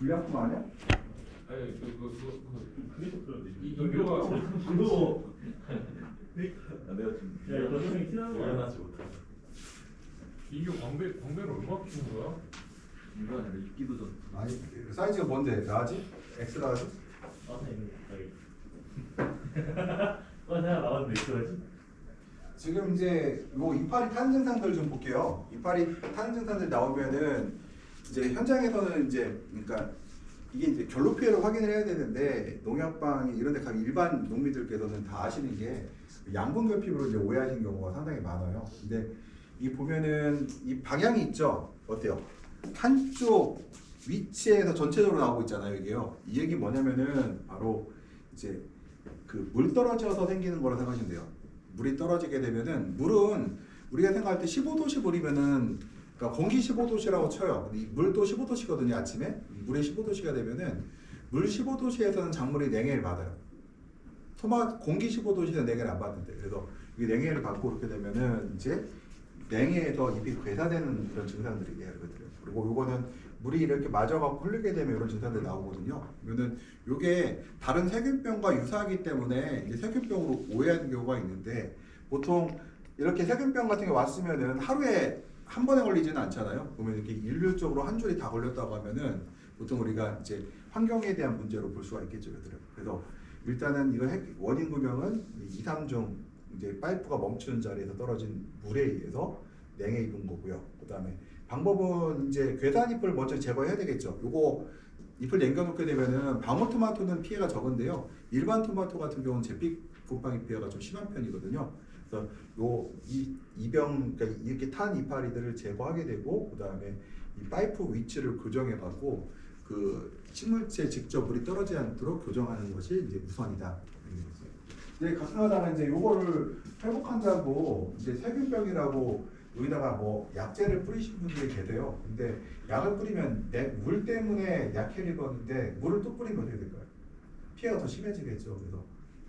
불량품 아니야? 아니 그게 더 그런데 이거가 그거 내가 지금 야 이거 선생님 티나는 거 아니야? 하지 못해. 이거 광배를 얼마 키운 거야? 이거 아니라 입기도 전. 아니 사이즈가 뭔데? 라지? 엑스 라지? 아 선생님 여기 내가 나왔는데 있어야지. 지금 이제 요 이파리 타는 증상들 좀 볼게요. 이파리 타는 증상들 나오면은 이제 현장에서는 이제 그러니까 이게 이제 결로 피해를 확인을 해야 되는데 농약방이 이런 데 가면 일반 농민들께서는 다 아시는 게 양분 결핍으로 이제 오해하시는 경우가 상당히 많아요. 근데 이 보면은 이 방향이 있죠. 어때요? 한쪽 위치에서 전체적으로 나오고 있잖아요. 이게요. 이 얘기 뭐냐면은 바로 이제 그 물 떨어져서 생기는 거라 생각하시면 돼요. 물이 떨어지게 되면은 물은 우리가 생각할 때 15도씨 물이면은 그러니까 공기 15도씨라고 쳐요. 근데 이 물도 15도씨거든요. 아침에 물이 15도씨가 되면은 물 15도씨에서는 작물이 냉해를 받아요. 공기 15도씨에서 냉해를 안 받는데 그래서 이 냉해를 받고 그렇게 되면은 이제 냉해에서 잎이 괴사되는 그런 증상들이 예거든요. 그리고 요거는 물이 이렇게 맞아갖고 흐르게 되면 이런 증상들이 나오거든요. 그러면은 요게 다른 세균병과 유사하기 때문에 이제 세균병으로 오해하는 경우가 있는데 보통 이렇게 세균병 같은 게 왔으면은 하루에 한 번에 걸리지는 않잖아요. 그러면 이렇게 일률적으로 한 줄이 다 걸렸다고 하면은 보통 우리가 이제 환경에 대한 문제로 볼 수가 있겠죠. 그래서 일단은 이거 원인 구명은 2, 3중 이제 파이프가 멈추는 자리에서 떨어진 물에 의해서 냉해 입은 거고요. 그다음에 방법은 이제 괴산잎을 먼저 제거해야 되겠죠. 요거 잎을 남겨놓게 되면은 방울토마토는 피해가 적은데요. 일반 토마토 같은 경우는 잿빛 곰팡이 피해가 좀 심한 편이거든요. 그래서 이병 그러니까 이렇게 탄 이파리들을 제거하게 되고 그다음에 이 파이프 위치를 교정해갖고 그 식물체에 직접 물이 떨어지지 않도록 교정하는 것이 이제 우선이다. 이제 가끔가다가 이제 요거를 회복한다고 이제 세균병이라고 여기다가 뭐 약재를 뿌리신 분들이 계세요. 근데 약을 뿌리면 물 때문에 약해를 입었는데 물을 또 뿌리면 어떻게 될까요? 피해가 더 심해지겠죠. 그래서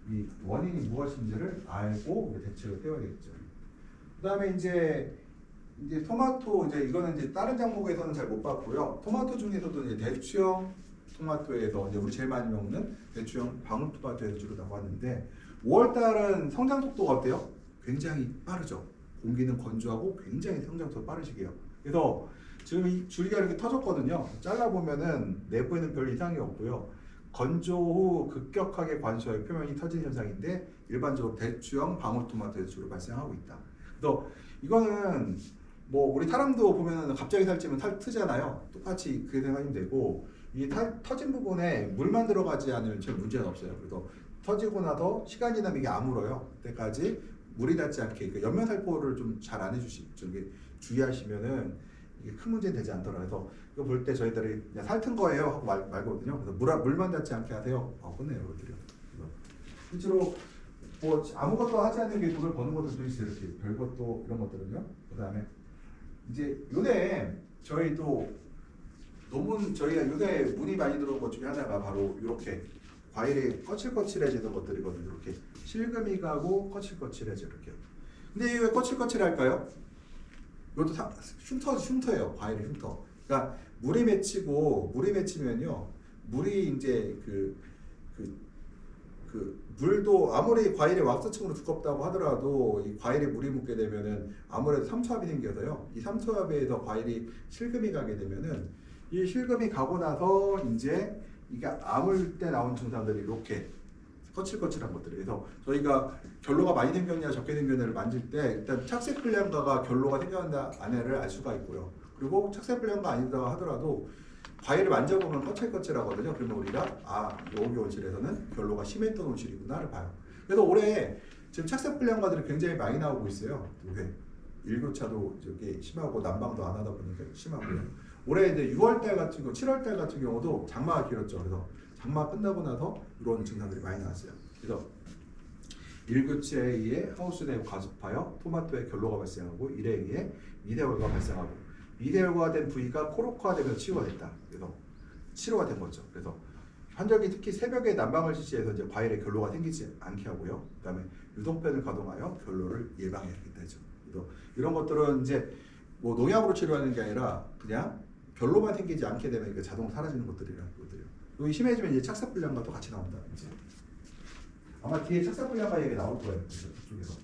이 원인이 무엇인지를 알고 대책을 세워야겠죠. 그다음에 이제 토마토 이거는 이제 다른 작목에서는 잘 못 봤고요. 토마토 중에서도 이제 대추형 토마토에서 이제 우리 제일 많이 먹는 대추형 방울토마토에서 주로 나왔는데 5월달은 성장 속도가 어때요? 굉장히 빠르죠. 공기는 건조하고 굉장히 성장 속도가 빠르시게요. 그래서 지금 이 줄기가 이렇게 터졌거든요. 잘라보면은 내부에는 별 이상이 없고요. 건조 후 급격하게 관수하여 표면이 터진 현상인데 일반적으로 대추형 방울토마토에서 주로 발생하고 있다. 그래서 이거는 뭐 우리 사람도 보면은 갑자기 살찌면 살 트잖아요. 똑같이 그렇게 생각하면 되고 이 터진 부분에 물만 들어가지 않으면 별 문제는 없어요. 그래서 터지고 나서 시간이 지나면 이게 아물어요. 그때까지 물이 닿지 않게 그 옆면살포를 좀 잘 안 해주시죠. 주의하시면은 이게 큰 문제는 되지 않더라고요. 그래서 이거 볼 때 저희들이 그냥 살튼 거예요 하고 말거든요. 그래서 물만 닿지 않게 하세요. 끝내요, 이것들이요. 실제로 뭐 아무것도 하지 않는 게 돈을 버는 것들도 있어요. 이렇게 별것도 이런 것들은요. 그다음에 이제 요새 저희도 논문 저희가 요새 문의 많이 들어온 것 중에 하나가 바로 이렇게 과일이 거칠거칠해지는 것들이거든요. 이렇게 실금이 가고 거칠거칠해져 이렇게. 근데 이게 왜 거칠거칠할까요? 이것도 흉터예요. 과일의 흉터. 그러니까 물이 맺히면요. 물이 이제 물도 아무리 과일이 왁스층으로 두껍다고 하더라도 이 과일에 물이 묻게 되면은 아무래도 삼투압이 생겨서요. 이 삼투압에서 과일이 실금이 가게 되면은 이 실금이 가고 나서 이제 이게 아물 때 나온 증상들이 이렇게 거칠거칠한 것들이. 그래서 저희가 결로가 많이 생겼냐 적게 생겼냐를 만질 때 일단 착색불량가가 결로가 생겼냐 아니냐를 알 수가 있고요. 그리고 착색불량가 아니다 하더라도 과일을 만져보면 거칠거칠하거든요. 그러면 우리가 여기 온실에서는 결로가 심했던 온실이구나를 봐요. 그래서 올해 지금 착색불량가들이 굉장히 많이 나오고 있어요. 일교차도 저기 심하고 난방도 안 하다 보니까 심하고요. 올해 이제 6월달 같은 경우, 7월달 같은 경우도 장마가 길었죠. 그래서 장마 끝나고 나서 이런 증상들이 많이 나왔어요. 그래서 일교차에 의해 하우스 내부 가습하여 토마토에 결로가 발생하고 이에 의해 미대월과 발생하고 미대월과 된 부위가 코르크화되면서 치유가 됐다. 그래서 치료가 된 거죠. 그래서 환절기 특히 새벽에 난방을 실시해서 이제 과일에 결로가 생기지 않게 하고요. 그다음에 유독팬을 가동하여 결로를 예방해야겠다. 그래서 이런 것들은 이제 뭐 농약으로 치료하는 게 아니라 그냥 별로만 생기지 않게 되면 이게 자동 사라지는 것들이라는 거거든요. 여기 심해지면 이제 착삭불량과도 같이 나온다. 이제 아마 뒤에 착삭불량과 얘기 나올 거예요. 이쪽에서.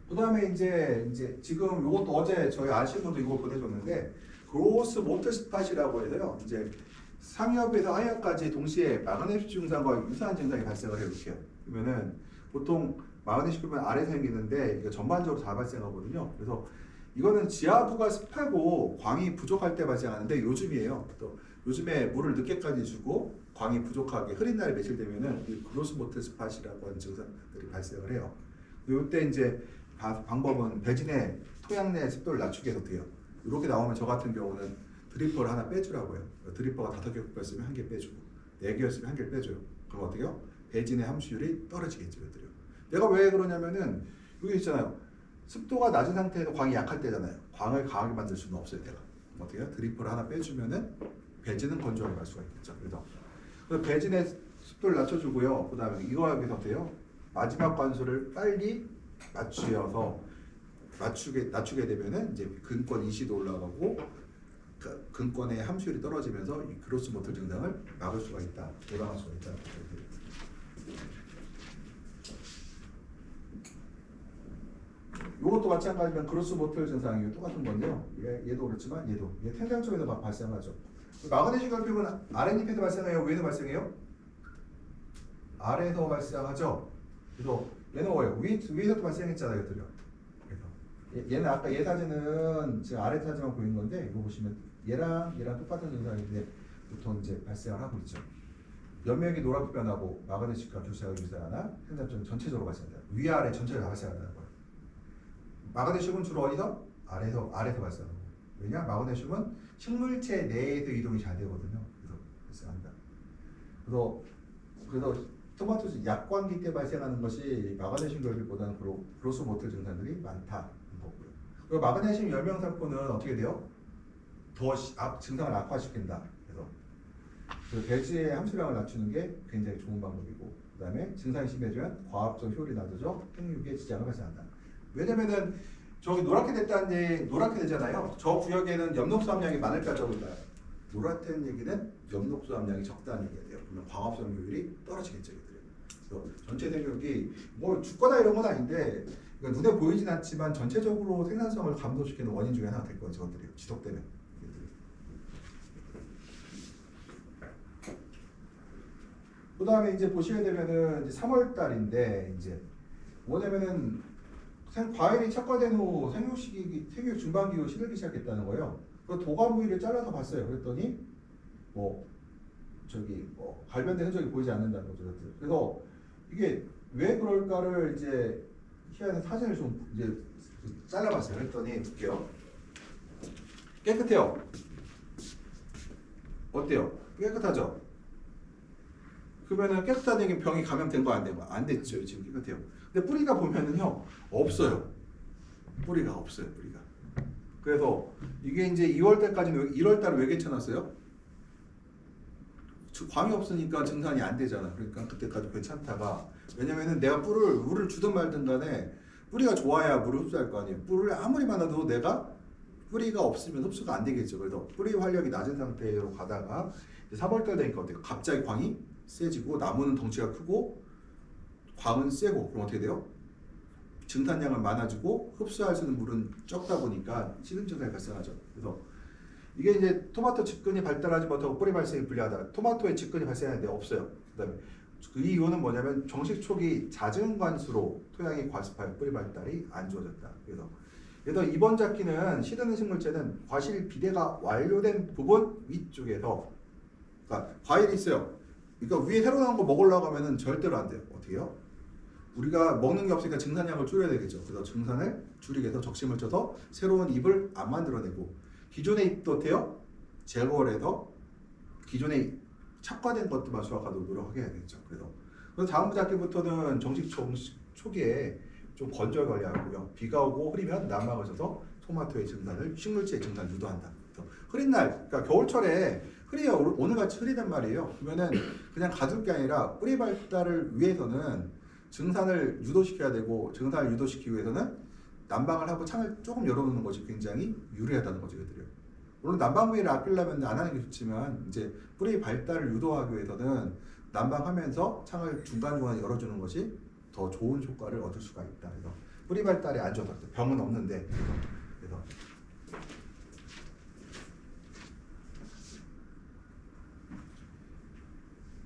그다음에 이제 지금 이것도 어제 저희 아시는 분도 이거 보내줬는데 그로스 모터 스팟이라고 해서요. 이제 상엽에서 하엽까지 동시에 마그네슘 증상과 유사한 증상이 발생을 해볼게요. 그러면은 보통 마그네슘은 아래서 생기는데 이게 전반적으로 다 발생하거든요. 그래서 이거는 지하부가 습하고 광이 부족할 때 발생하는데 요즘이에요. 또 요즘에 물을 늦게까지 주고 광이 부족하게 흐린 날에 며칠 되면은 이 그로스 모터 스팟이라고 하는 증상들이 발생을 해요. 이때 이제 방법은 배진의 토양 내 습도를 낮추게 해서 돼요. 이렇게 나오면 저 같은 경우는 드리퍼를 하나 빼주라고 해요. 드리퍼가 5개 뺐으면 1개 빼주고 4개였으면 1개를 빼줘요. 그럼 어떻게 해요? 배진의 함수율이 떨어지겠죠. 그들요. 내가 왜 그러냐면은 여기 있잖아요. 습도가 낮은 상태에서 광이 약할 때잖아요. 광을 강하게 만들 수는 없어요. 내가 어떻게 해요? 드리퍼를 하나 빼주면은 배진은 건조하게 갈 수가 있겠죠. 그래서 배진의 습도를 낮춰주고요. 그 다음에 이거 하기서 어때요? 마지막 관수를 빨리 낮추게 되면은 이제 근권 이시도 올라가고 근권의 함수율이 떨어지면서 이 그로스 모터 증상을 막을 수가 있다, 예방할 수가 있다. 이것도 마찬가지면 그로스 모터 증상이 똑같은 건데요. 얘도 그렇지만 얘 텐장 쪽에서 막 발생하죠. 마그네슘 결핍은 아랫잎에서 발생해요? 위에서 발생해요? 아래에서 발생하죠. 그래서 얘는 뭐예요? 위에서도 발생했잖아요, 이것들요. 그래서 얘는 아까 얘 사진은 지금 아래 사진만 보이는 건데 이거 보시면 얘랑 똑같은 증상인데 보통 이제 발생을 하고 있죠. 연맥이 노랗게 변하고 마그네슘과 교차가 유사하나 생산점 전체적으로 발생한다. 위아래 전체가 발생한다는 거예요. 마그네슘은 주로 어디서? 아래에서 발생하고. 왜냐? 마그네슘은 식물체 내에서 이동이 잘 되거든요. 그래서 발생한다. 그래서 토마토 약광기 때 발생하는 것이 마그네슘 결핍보다는 그로스 모터 증상들이 많다는 거고요. 그리고 마그네슘 열명산포는 어떻게 돼요? 더 증상을 악화시킨다. 그래서 그 배지의 함수량을 낮추는 게 굉장히 좋은 방법이고, 그 다음에 증상이 심해지면 과합적 효율이 낮아져 생육에 지장을 발생한다. 왜냐면은 저기 노랗게 되잖아요. 저 구역에는 엽록소 함량이 많을까 적을까? 노랗다는 얘기는 엽록소 함량이 적다는 얘기가 돼요. 그러면 광합성 효율이 떨어지겠죠. 그래서 전체 생육이 뭐 죽거나 이런 건 아닌데 그러니까 눈에 보이진 않지만 전체적으로 생산성을 감소시키는 원인 중에 하나가 될 거예요. 저것들이 지속되면. 그 다음에 이제 보시게 되면은 이제 3월 달인데 이제 뭐냐면은 과일이 척과된 후 생육 중반기후 시들기 시작했다는 거예요. 그 도감 부위를 잘라서 봤어요. 그랬더니 발변된 흔적이 보이지 않는다는 거죠. 그래서 이게 왜 그럴까를 이제 희한한 사진을 좀 이제 잘라봤어요. 그랬더니 볼게요. 깨끗해요. 어때요? 깨끗하죠? 그러면은 깨끗한 얘기는 병이 감염된 거 안 된 거? 안 됐죠. 지금 깨끗해요. 근데 뿌리가 보면은요 없어요. 뿌리가 없어요. 뿌리가. 그래서 이게 이제 2월 달까지는 1월 달에 왜 괜찮았어요? 광이 없으니까 증산이 안 되잖아. 그러니까 그때까지 괜찮다가 왜냐면은 내가 물을 주든 말든 간에 뿌리가 좋아야 물을 흡수할 거 아니에요. 물을 아무리 많아도 내가 뿌리가 없으면 흡수가 안 되겠죠. 그래서 뿌리 활력이 낮은 상태로 가다가 3월 달 되니까 어때요? 갑자기 광이 세지고 나무는 덩치가 크고 광은 세고 그럼 어떻게 돼요? 증산량은 많아지고 흡수할 수 있는 물은 적다 보니까 식은 증상이 발생하죠. 그래서 이게 이제 토마토 직근이 발달하지 못하고 뿌리 발생이 불리하다. 토마토의 직근이 발생하는데 없어요. 그다음에 그 이유는 뭐냐면 정식 초기 잦은 관수로 토양이 과습하여 뿌리 발달이 안 좋아졌다. 그래서 이번 잡기는 시드는 식물체는 과실 비대가 완료된 부분 위쪽에서 그러니까 과일이 있어요. 그러니까 위에 새로 나온 거 먹으려고 하면은 절대로 안 돼요. 어떻게 해요? 우리가 먹는 게 없으니까 증산량을 줄여야 되겠죠. 그래서 증산을 줄이기 위해서 적심을 쳐서 새로운 잎을 안 만들어내고 기존의 잎도 어때요? 제거를 해서 기존에 착과된 것들만 수확하도록 노력하게 해야겠죠. 그래서 다음 작기부터는 정식 초기에 좀 건조하게 관리하고요. 비가 오고 흐리면 난방을 쳐서 토마토의 증산을 식물체의 증산을 유도한다. 흐린 날, 그러니까 겨울철에 오늘같이 흐리단 말이에요. 그러면은 그냥 가둘 게 아니라 뿌리 발달을 위해서는 증산을 유도시켜야 되고 증산을 유도시키기 위해서는 난방을 하고 창을 조금 열어놓는 것이 굉장히 유리하다는 거죠, 이들이요. 물론 난방 부위를 아끼려면 안 하는 게 좋지만 이제 뿌리 발달을 유도하기 위해서는 난방하면서 창을 중간중간 열어주는 것이 더 좋은 효과를 얻을 수가 있다. 그래서 뿌리 발달이 안 좋다. 병은 없는데 그래서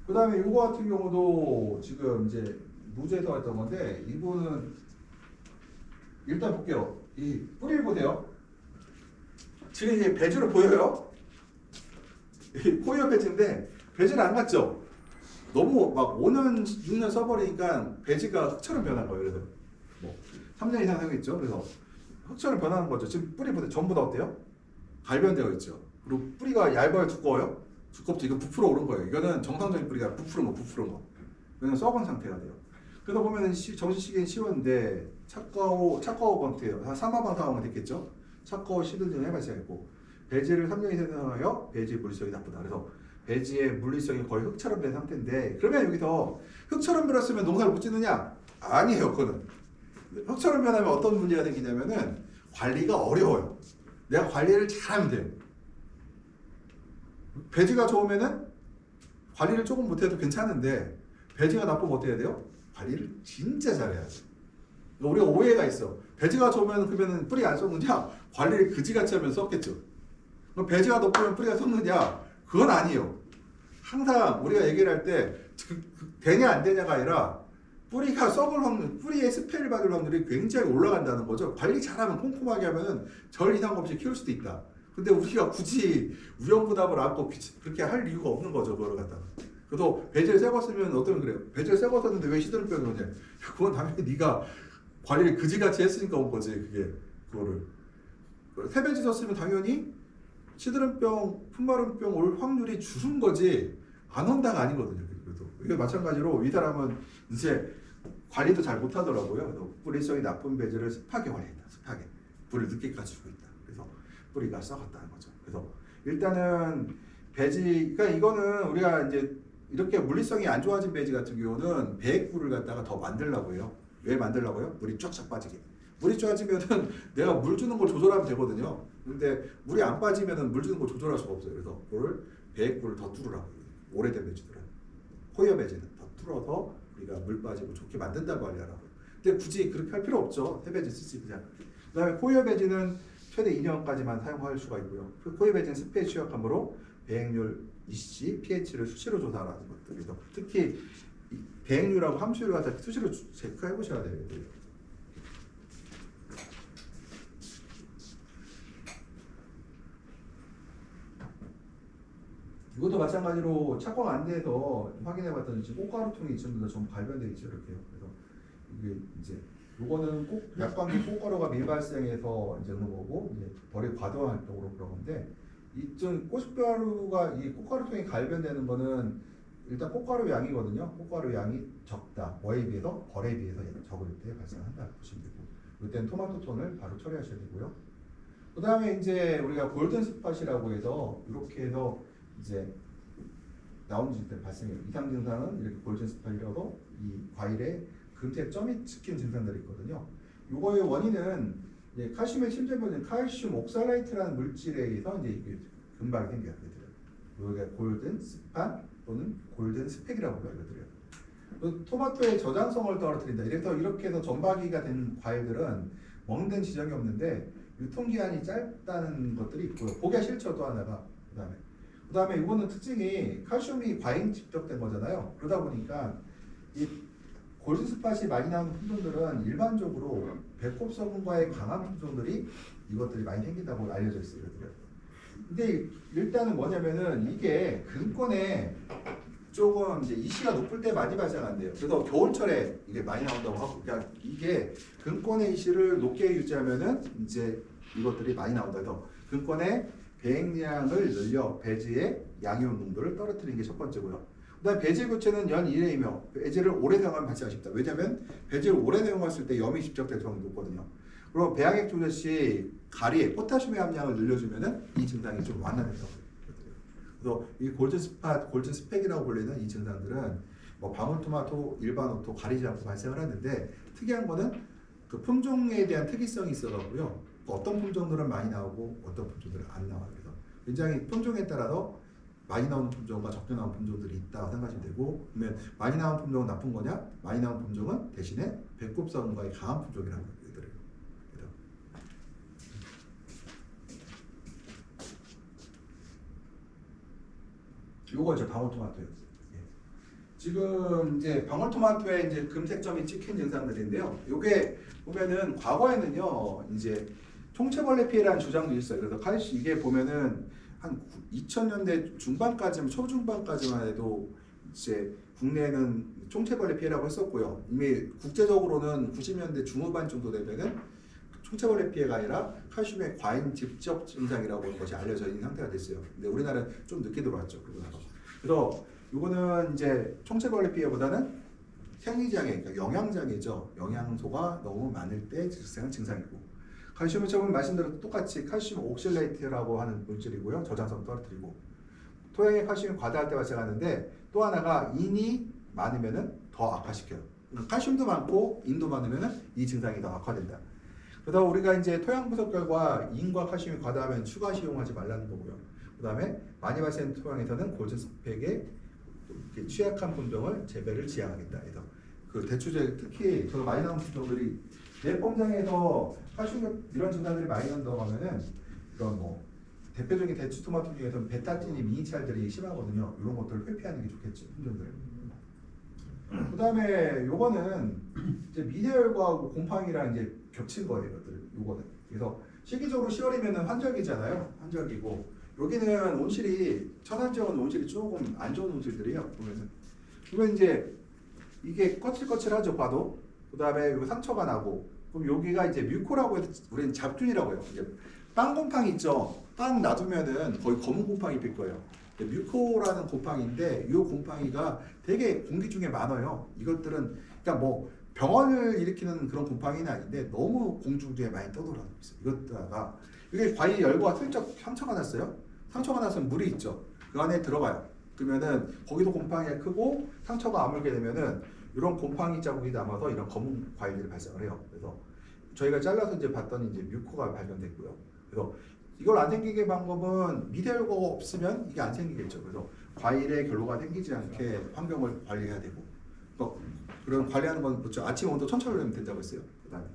그 다음에 이거 같은 경우도 지금 이제 무제에서 했던 건데 이분은 일단 볼게요. 이 뿌리를 보세요. 지금 이게 배지로 보여요? 이 코이어 배지인데 배지는 안 갔죠? 너무 막 5년, 6년 써버리니까 배지가 흙처럼 변한 거예요. 그래서 뭐 3년 이상 사용했죠. 그래서 흙처럼 변하는 거죠. 지금 뿌리 보세요. 전부 다 어때요? 갈변되어 있죠. 그리고 뿌리가 얇아요, 두꺼워요? 두껍죠. 이거 부풀어 오른 거예요. 이거는 정상적인 뿌리가 부풀은 거. 왜냐면 썩은 상태가 돼요. 그러다 보면은 정시시기엔 쉬웠는데 차가워 상태예요. 한 3화방 상황은 됐겠죠. 차가워 시들증을 해발생했고 배지를 3년 이상 사용하여 배지의 물리성이 나쁘다. 그래서 배지의 물리성이 거의 흙처럼 된 상태인데 그러면 여기서 흙처럼 변했으면 농사를 못 짓느냐? 아니에요. 그거는 흙처럼 변하면 어떤 문제가 생기냐면은 관리가 어려워요. 내가 관리를 잘하면 돼요. 배지가 좋으면은 관리를 조금 못해도 괜찮은데 배지가 나쁘면 어떻게 해야 돼요? 관리를 진짜 잘해야 돼. 우리가 오해가 있어. 배지가 좋으면 그러면 뿌리 안 썩느냐? 관리를 그지같이 하면 썩겠죠. 그럼 배지가 높으면 뿌리가 썩느냐? 그건 아니에요. 항상 우리가 얘기를 할 때 되냐 안 되냐가 아니라 뿌리가 썩을 확률, 뿌리의 스펠을 받을 확률이 굉장히 올라간다는 거죠. 관리 잘하면 꼼꼼하게 하면은 절 이상 없이 키울 수도 있다. 근데 우리가 굳이 위험부담을 안고 그렇게 할 이유가 없는 거죠. 그걸 갖다가. 그래도 배지를 새거 쓰면 어떤 그래요? 배지를 새거 썼는데 왜 시드름병이 오냐? 그건 당연히 네가 관리를 그지같이 했으니까 온 거지. 그게 그거를 새 배지 썼으면 당연히 시드름병, 품마름병 올 확률이 줄은 거지 안 온다가 아니거든요. 그래도 이게 마찬가지로 이 사람은 이제 관리도 잘 못하더라고요. 그래서 뿌리성이 나쁜 배지를 습하게 관리했다. 습하게 불을 늦게까지 주고 있다. 그래서 뿌리가 썩었다는 거죠. 그래서 일단은 배지, 그러니까 이거는 우리가 이제 이렇게 물리성이 안 좋아진 배지 같은 경우는 배액불을 갖다가 더 만들려고 해요. 왜 만들려고요? 물이 쫙쫙 빠지게. 물이 빠지면은 내가 물 주는 걸 조절하면 되거든요. 근데 물이 안 빠지면은 물 주는 걸 조절할 수가 없어요. 그래서 그걸 배액불을 더 뚫으라고. 오래된 배지들은 코이어 배지는 더 뚫어서 우리가 물 빠지고 좋게 만든다고 하려고. 근데 굳이 그렇게 할 필요 없죠. 새 배지 쓰지 그냥. 그다음에 코이어 배지는 최대 2년까지만 사용할 수가 있고요. 코이어 배지는 습해에 취약하므로 배액률 EC, pH를 수시로 조사하는 것들. 그래서 특히 배액률하고 함수율을 갖다 수시로 체크해 보셔야 되겠고요. 이것도 마찬가지로 착광 안 돼서 확인해 봤더니 지금 꽃가루통이 지금도 좀 발견돼 있죠. 이렇게요. 그래서 이게 이제 요거는 꼭 약광기 꽃가루가 밀발생해서 이제 그런 거고 이제 벌의 과도한 활동으로 그런 건데 이쯤 꽃가루가 이 꽃가루통이 갈변되는 거는 일단 꽃가루 양이거든요. 꽃가루 양이 적다. 뭐에 비해서 벌에 비해서 적을 때 발생한다 보시면 되고 이때는 토마토 톤을 바로 처리하셔야 되고요. 그 다음에 이제 우리가 골든 스팟이라고 해서 이렇게 해서 이제 나오는 증상이 발생해요. 이상 증상은 이렇게 골든 스팟이라고 이 과일에 금색 점이 찍힌 증상들이 있거든요. 이거의 원인은 이제 칼슘의 침전변은 칼슘 옥살라이트라는 물질에 의해서 이제 이게 금방이 생겨요. 여기가 골든 스팟 또는 골든 스펙이라고 불러드려요. 토마토의 저장성을 떨어뜨린다. 이렇게 해서 점박이가 된 과일들은 먹는 지장이 없는데 유통기한이 짧다는 것들이 있고요. 보기가 싫죠. 또 하나가 그 다음에 이거는 특징이 칼슘이 과잉 집적된 거잖아요. 그러다 보니까 이 골든 스팟이 많이 나오는 품종들은 일반적으로 배꼽 성분과의 강한 품종들이 이것들이 많이 생긴다고 알려져 있어요. 근데 일단은 뭐냐면은 이게 근권에 조금 이제 이시가 높을 때 많이 발생한대요. 그래서 겨울철에 이게 많이 나온다고 하고, 그러니까 이게 근권의 이시를 높게 유지하면은 이제 이것들이 많이 나온다. 그래서 근권의 배액량을 늘려 배지의 양이온 농도를 떨어뜨리는 게 첫 번째고요. 그다음 배지 교체는 연 1회이며 배지를 오래 사용하면 발생하기 쉽다. 왜냐하면 배지를 오래 사용했을 때 염이 집적될 확률이 높거든요. 그리고 배양액 조절 시 가리에 포타슘의 함량을 늘려주면은 이 증상이 좀 완화돼서 그래서 이 골든 스팟, 골든 스펙이라고 불리는 이 증상들은 뭐 방울토마토, 일반 오토 가리지 않고 발생을 하는데 특이한 거는 그 품종에 대한 특이성이 있어가고요. 어떤 품종들은 많이 나오고 어떤 품종들은 안 나와요. 그래서 굉장히 품종에 따라서 많이 나오는 품종과 적게 나오는 품종들이 있다고 생각하시면 되고, 그러면 많이 나오는 품종은 나쁜 거냐? 많이 나오는 품종은 대신에 배꼽성과의 강한 품종이라는 얘기들을. 그래서 요거 이제 방울토마토예요. 예. 지금 이제 방울토마토에 이제 금색점이 찍힌 증상들인데요. 요게 보면은 과거에는요, 이제 총체벌레 피해라는 주장도 있어요. 그래서 이게 보면은 한 2000년대 중반까지만, 초중반까지만 해도 이제 국내에는 총체벌레 피해라고 했었고요. 이미 국제적으로는 90년대 중후반 정도 되면은 총체벌레 피해가 아니라 칼슘의 과잉 직접 증상이라고 하는 것이 알려져 있는 상태가 됐어요. 근데 우리나라는 좀 늦게 들어왔죠. 그러고 나서. 그래서 이거는 이제 총체벌레 피해보다는 생리장애, 그러니까 영양장애죠. 영양소가 너무 많을 때 발생하는 증상이고, 칼슘은 처음 말씀드렸던 똑같이 칼슘 옥실레이트라고 하는 물질이고요. 저장성 떨어뜨리고, 토양에 칼슘이 과다할 때 발생하는데, 또 하나가 인이 많으면은 더 악화시켜요. 칼슘도 많고 인도 많으면은 이 증상이 더 악화된다. 그래서 우리가 이제 토양 분석 결과 인과 칼슘이 과다하면 추가 시용하지 말라는 거고요. 그 다음에 많이 발생하는 토양에서는 골든 스펙에 취약한 품종을 재배를 지향하겠다. 그래서 그 대추제 특히 저 많이 나오는 품종들이 내 pom장에서 칼슘 이런 증상들이 많이 난다고 하면은 이런 뭐 대표적인 대추 토마토 중에서는 베타틴이 미니찰들이 심하거든요. 이런 것들을 회피하는 게 좋겠죠, 품종들. 그 다음에 요거는 이제 미대열과하고 곰팡이랑 이제 겹친 거예요, 이것들. 요거는. 그래서 시기적으로 10월이면은 환절기잖아요. 환절기고, 여기는 온실이, 천안지역은 온실이 조금 안 좋은 온실들이에요. 보면 이제 이게 거칠거칠하죠, 봐도. 그 다음에 여기 상처가 나고, 그럼 여기가 이제 뮤코라고 해서 우리는 잡균이라고 해요. 이제 빵 곰팡이 있죠. 빵 놔두면은 거의 검은 곰팡이 필 거예요. 뮤코라는 곰팡이인데 이 곰팡이가 되게 공기 중에 많아요. 이것들은 그러니까 뭐 병원을 일으키는 그런 곰팡이는 아닌데 너무 공중에 많이 떠돌아다니고 있어요. 이것다가 이게 과일 열과 슬쩍 상처가 났어요. 상처가 나서는 물이 있죠. 그 안에 들어가요. 그러면은 거기도 곰팡이가 크고 상처가 아물게 되면은 이런 곰팡이 자국이 남아서 이런 검은 과일들이 발생을 해요. 그래서 저희가 잘라서 이제 봤더니 이제 뮤코가 발견됐고요. 그래서 이걸 안 생기게 방법은 미대열과가 없으면 이게 안 생기겠죠. 그래서 과일에 결로가 생기지 않게 환경을 관리해야 되고, 그런 관리하는 건 그렇죠. 아침 온도 1000켈빈이면 된다고 했어요. 그다음에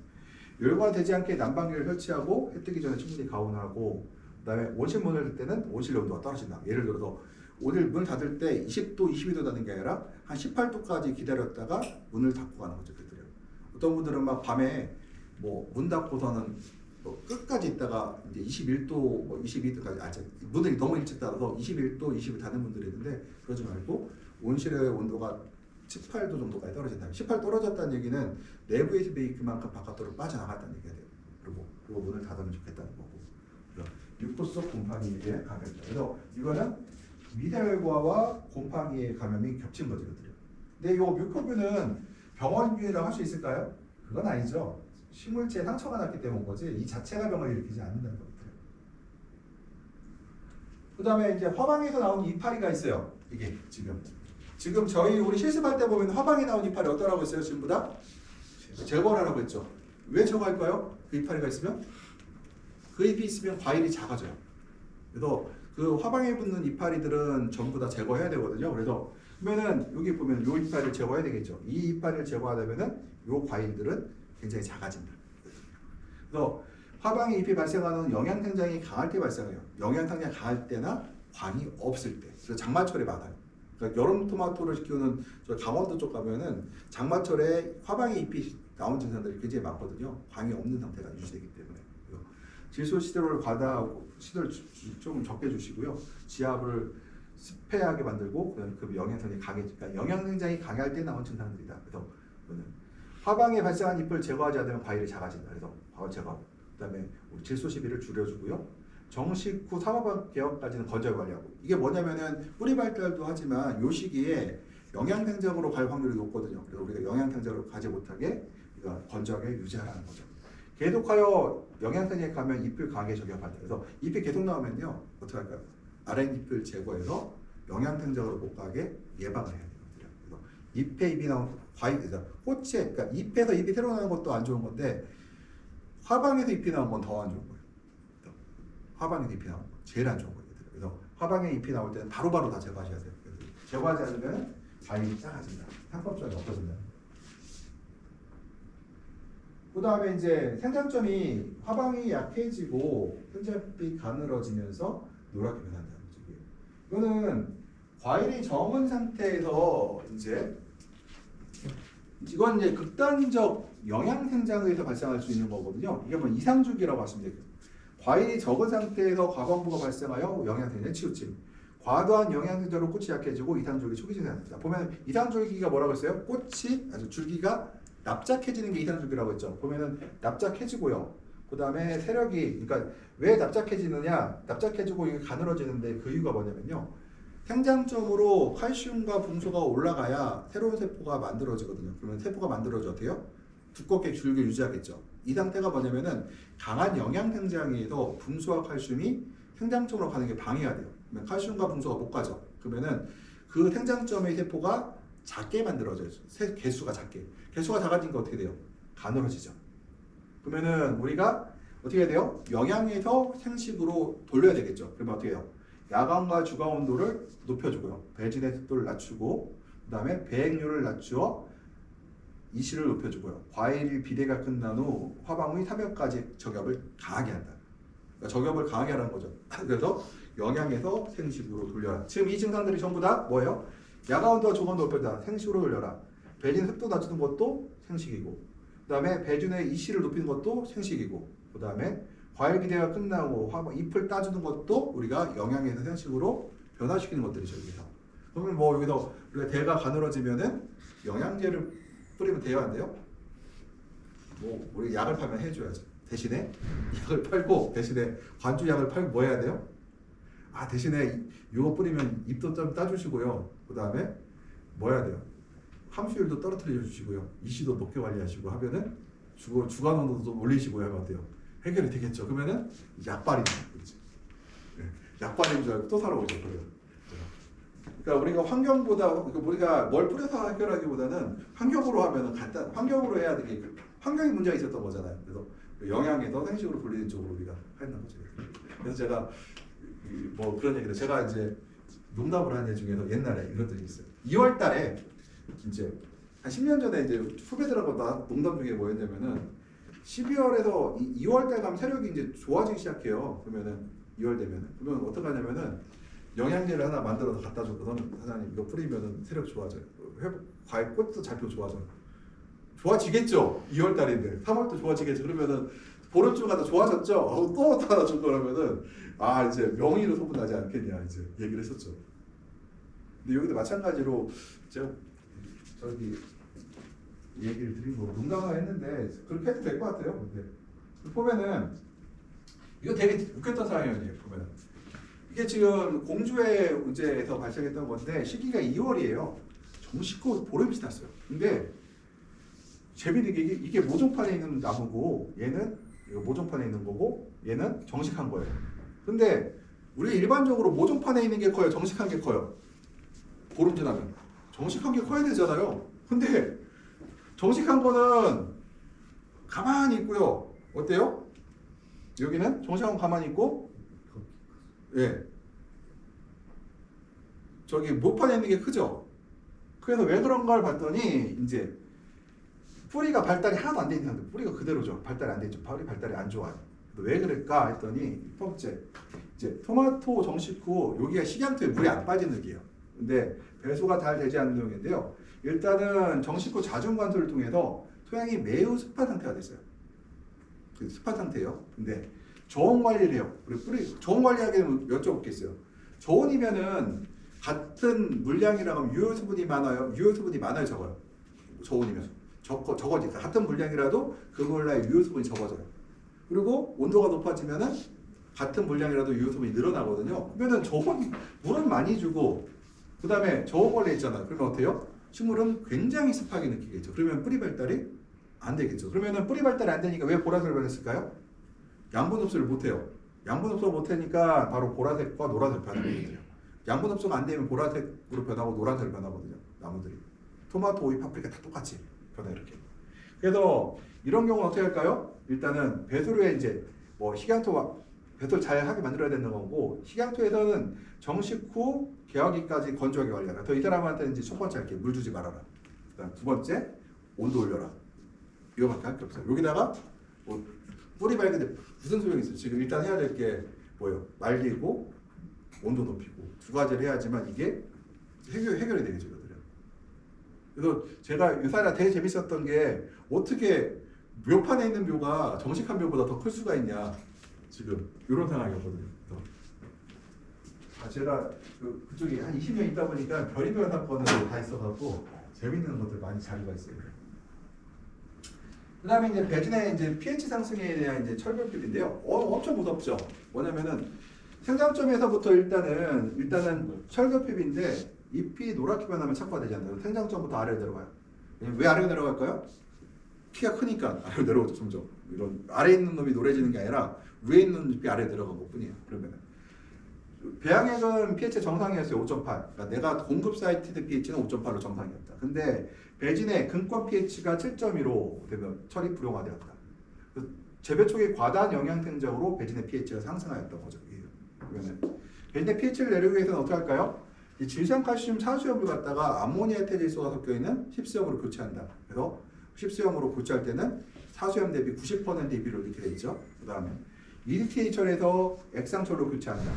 열과 되지 않게 난방기를 설치하고 해 뜨기 전에 충분히 가온하고, 그다음에 온실 문을 열 때는 온실 온도가 떨어진다. 예를 들어서 오늘 문을 닫을 때 20도, 22도 닫는 게 아니라 한 18도까지 기다렸다가 문을 닫고 가는 거죠. 그들은. 어떤 분들은 막 밤에 뭐 문 닫고서는 뭐 끝까지 있다가 이제 21도, 뭐 22도까지 문을 너무 일찍 닫아서 21도, 20도 닫는 분들이 있는데 그러지 말고 온실의 온도가 18도 정도까지 떨어진다. 18 떨어졌다는 얘기는 내부에서 그만큼 바깥으로 빠져나갔다는 얘기가 돼요. 그리고 문을 닫으면 좋겠다는 거고. 뮤코 속 곰팡이에 감염이다. 그래서 이거는 미대열과와 곰팡이의 감염이 겹친 거죠, 이것들이. 근데 이 뮤코균은 병원균이라고 할 수 있을까요? 그건 아니죠. 식물체에 상처가 났기 때문인 거지 이 자체가 병을 일으키지 않는다는 겁니다. 그 다음에 이제 화방에서 나온 이파리가 있어요. 이게 지금 우리 실습할 때 보면 화방에 나온 이파리 어떠라고 했어요? 전부 다 제거를 하라고 했죠. 왜 제거할까요? 그 이파리가 있으면? 그 잎이 있으면 과일이 작아져요. 그래서 그 화방에 붙는 이파리들은 전부 다 제거해야 되거든요. 그래서 그러면은 여기 보면 요 이파리를 제거해야 되겠죠. 이 이파리를 제거하려면은 요 과일들은 굉장히 작아진다. 그래서 화방에 잎이 발생하는 영양생장이 강할 때 발생해요. 영양생장이 강할 때나 광이 없을 때. 그래서 장마철에 많아요. 그러니까 여름 토마토를 키우는 저 강원도 쪽 가면은 장마철에 화방에 잎이 나온 증상들이 굉장히 많거든요. 광이 없는 상태가 유지되기 때문에. 질소 시도를 과다하고 시도를 좀 적게 주시고요. 지압을 습해하게 만들고 그 영양성이 그러니까 영양생장이 강할 때 나온 증상들이다. 그래서 화방에 발생한 잎을 제거하지 않으면 과일이 작아진다. 그래서 과일 제거. 그다음에 우리 질소 시비를 줄여주고요. 정식 후 사과반 개혁까지는 건조하게 관리하고. 이게 뭐냐면은 뿌리 발달도 하지만 요 시기에 영양생장으로 갈 확률이 높거든요. 그래서 우리가 영양생장으로 가지 못하게 우리가 건조하게 유지하라는 거죠. 계속하여 영양생장이 가면 잎을 강하게 저격한다. 그래서 잎이 계속 나오면요 어떻게 할까요? 아랫잎을 제거해서 영양생장으로 못 가게 예방을 해야 돼요. 그래서 잎에 잎이 나온 꽃에 그러니까 잎에서 잎이 새로 나는 것도 안 좋은 건데 화방에서 잎이 나온 건 더 안 좋은 거예요. 화방에서 잎이 나온 거 제일 안 좋은 거예요. 그래서 화방에 잎이 나올 때는 바로바로 다 제거하셔야 돼요. 그래서 제거하지 않으면 과일이 작아진다. 상품성이 없어진다. 그 다음에 이제 생장점이 화방이 약해지고 현재빛 가늘어지면서 노랗게 변한다는 쪽이에요. 이거는 과일이 정은 상태에서 이건 이제 극단적 영양 생장에 의해서 발생할 수 있는 거거든요. 이게 뭐 이상주기라고 하시면 돼요. 과일이 적은 상태에서 과광부가 발생하여 영양생장에 치우침. 과도한 영양생장으로 꽃이 약해지고 이상줄기 초기 생산됩니다. 보면 이상줄기가 뭐라고 했어요? 꽃이 아주 줄기가 납작해지는 게 이상줄기라고 했죠. 보면은 납작해지고요. 그 다음에 세력이 그러니까 왜 납작해지느냐? 납작해지고 이게 가늘어지는데 그 이유가 뭐냐면요. 생장점으로 칼슘과 붕소가 올라가야 새로운 세포가 만들어지거든요. 그러면 세포가 만들어져 어때요? 두껍게 줄기 유지하겠죠. 이 상태가 뭐냐면은 강한 영양 생장에 의해서 붕소와 칼슘이 생장점으로 가는 게 방해가 돼요. 그러면 칼슘과 붕소가 못 가죠. 그러면은 그 생장점의 세포가 작게 만들어져요. 개수가 작게. 개수가 작아지니까 어떻게 돼요? 가늘어지죠. 그러면은 우리가 어떻게 해야 돼요? 영양에서 생식으로 돌려야 되겠죠. 그러면 어떻게 해요? 야광과 주가 온도를 높여주고요. 배진의 습도를 낮추고 그 다음에 배액률을 낮추어 이시를 높여주고요. 과일 비례가 끝난 후 화방의 3회까지 적엽을 강하게 한다. 그러니까 적엽을 강하게 하는 거죠. 그래서 영양에서 생식으로 돌려라. 지금 이 증상들이 전부 다 뭐예요? 야광 온도와 주가 온도 높여다. 생식으로 돌려라. 배진 습도 낮추는 것도 생식이고 그 다음에 배준의 이시를 높이는 것도 생식이고 그 다음에 과일 비례가 끝나고 잎을 따주는 것도 우리가 영양에서 생식으로 변화시키는 것들이죠. 여기서. 그러면 뭐 여기서 원래 대가 가늘어지면은 영양제를 뿌리면 돼요, 안 돼요? 뭐 우리 약을 팔면 해줘야죠. 대신에 약을 팔고 대신에 관주 약을 팔고 뭐 해야 돼요? 아 대신에 이거 뿌리면 잎도 좀 따주시고요. 그 다음에 뭐 해야 돼요? 함수율도 떨어뜨려 주시고요. 이시도 높게 관리하시고 하면은 주간 온도도 좀 올리시고요 하면 어때요? 해결이 되겠죠. 그러면은 약발인 거죠. 약발인 줄 알고 또 사러 오죠. 그러니까 우리가 환경보다 우리가 뭘 뿌려서 해결하기보다는 환경으로 하면은 환경으로 해야 되게 환경이 문제가 있었던 거잖아요. 그래서 영양에서 생식으로 돌리는 쪽으로 우리가 했는 거죠. 그래서 제가 뭐 그런 얘기를 제가 이제 농담을 한 예 중에서 옛날에 이런 적이 있어요. 2월달에 이제 한 10년 전에 이제 후배들하고 나 농담 중에 뭐였냐면은 12월에서 2월달 가면 세력이 이제 좋아지기 시작해요. 그러면은 2월 되면은 그러면 어떻게 하냐면은 영양제를 하나 만들어서 갖다 줬거든. 사장님 이거 뿌리면은 세력 좋아져요. 과일 꽃도 잘 피고 좋아져요. 좋아지겠죠. 2월 달인데 3월도 좋아지겠죠. 그러면은 보름쯤 가다 좋아졌죠. 또 하나 줄 거라면은 아 이제 명의로 소문나지 않겠냐 이제 얘기를 했었죠. 근데 여기도 마찬가지로 제가 저기 얘기를 드린 거고 농담을 했는데 그렇게 해도 될 것 같아요. 근데 보면은 이거 되게 웃겼던 상황이에요. 보면은 이게 지금 공주의 문제에서 발생했던 건데 시기가 2월이에요. 정식 후 보름이 지났어요. 근데 재미있게 이게 모종판에 있는 나무고 얘는 모종판에 있는 거고 얘는 정식한 거예요. 근데 우리 일반적으로 모종판에 있는 게 커요? 정식한 게 커요? 보름 지나면 정식한 게 커야 되잖아요. 근데 정식한 거는 가만히 있고요. 어때요? 여기는 정식한 건 가만히 있고 예. 저기 모판에 있는 게 크죠? 그래서 왜 그런가를 봤더니 이제 뿌리가 발달이 하나도 안 돼 있는 상태. 뿌리가 그대로죠. 발달이 안 돼 있죠. 발달이 안 좋아요. 왜 그럴까 했더니 첫 번째 이제 토마토 정식 후 여기가 식양토에 물이 안 빠지는 게요. 근데 배수가 잘 되지 않는 경우인데요. 일단은 정식 후 자중 관수를 통해서 토양이 매우 습한 상태가 됐어요. 그 습한 상태예요. 근데 저온 관리를 해요. 우리 뿌리 저온 관리하게 되면 여쭤보겠어요. 저온이면은 같은 물량이라고 하면 유효수분이 많아요. 유효수분이 많아요, 적어요. 저온이면 적어지. 같은 물량이라도 그 물량의 유효수분이 적어져요. 그리고 온도가 높아지면은 같은 물량이라도 유효수분이 늘어나거든요. 그러면은 저온 물은 많이 주고 그 다음에 저온 관리 있잖아요. 그러면 어때요? 식물은 굉장히 습하게 느끼겠죠. 그러면 뿌리 발달이 안 되겠죠. 그러면은 뿌리 발달이 안 되니까 왜 보라색을 변했을까요? 양분 흡수를 못해요. 양분 흡수를 못하니까 바로 보라색과 노란색 변하거든요. 양분 흡수가 안 되면 보라색으로 변하고 노란색으로 변하거든요. 나무들이. 토마토, 오이, 파프리카 다 똑같이 변해 이렇게. 그래서 이런 경우는 어떻게 할까요? 일단은 배수로에 이제 뭐 식양토와 배수를 잘 하게 만들어야 되는 거고, 식양토에서는 정식 후 개화기까지 건조하게 관리하라. 그래서 이 사람한테는 이제 첫 번째 할게, 물 주지 말아라. 그다음 두 번째, 온도 올려라. 이거밖에 할 게 없어요. 여기다가 뭐 뿌리 밝은데 무슨 소용이 있어요? 지금 일단 해야 될 게 뭐예요? 말리고 온도 높이고 두 가지를 해야지만 이게 해결이 되겠죠. 이거들은. 그래서 제가 요사이라 되게 재밌었던 게 어떻게 묘판에 있는 묘가 정식한 묘보다 더 클 수가 있냐, 지금 이런 상황이었거든요. 그래서 제가 그쪽에 한 20년 있다 보니까 별의별 사건을 다 있어갖고 재밌는 것들 많이 자료가 있어요. 그다음에 이제 배진의 이제 pH 상승에 대한 이제 철결핍인데요. 엄청 무섭죠. 뭐냐면은 생장점에서부터 일단은 철결핍인데 잎이 노랗게 변하면 착화가 되지 않나요? 생장점부터 아래로 내려가요. 왜 아래로 내려갈까요? 키가 크니까 아래로 내려오죠. 점점 이런 아래에 있는 놈이 노래지는 게 아니라 위에 있는 잎이 아래로 내려간 것뿐이에요. 그러면은 배양액은 pH 정상이었어요. 5.8. 그러니까 내가 공급 사이트 pH는 5.8로 정상이었다. 근데 배진의 근권 pH가 7.2로 되면 철이 불용화되었다. 재배 초기 과다한 영양 생적으로 배진의 pH가 상승하였던 거죠. 그러면 배진의 pH를 내리기 위해서는 어떻게 할까요? 이 질산칼슘 산수염을 갖다가 암모니아 태질소가 섞여 있는 힙수염으로 교체한다. 그래서 힙수염으로 교체할 때는 사수염 대비 90%의 비율을 넣게 되죠. 그다음에 EDTA-철에서 액상철로 교체한다.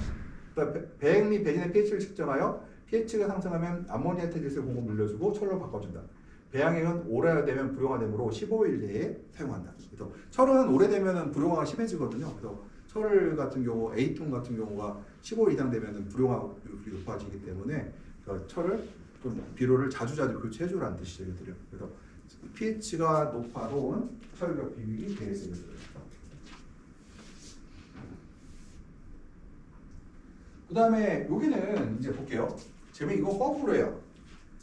배액 및 배진의 pH를 측정하여 pH가 상승하면 암모니아 태질소 공급 물려주고 철로 바꿔준다. 배양액은 오래되면 불용화되므로 15일 내에 사용한다. 그래서 철은 오래되면 불용화가 심해지거든요. 그래서 철 같은 경우, A톤 같은 경우가 15일 이상 되면 불용화율이 높아지기 때문에 철을 좀 비료를 자주자주 교체해주라는 뜻이죠. 그래서 pH가 높아도 철벽 비밀이 되겠습니다. 그 다음에 여기는 이제 볼게요. 제가 이거 거꾸로예요.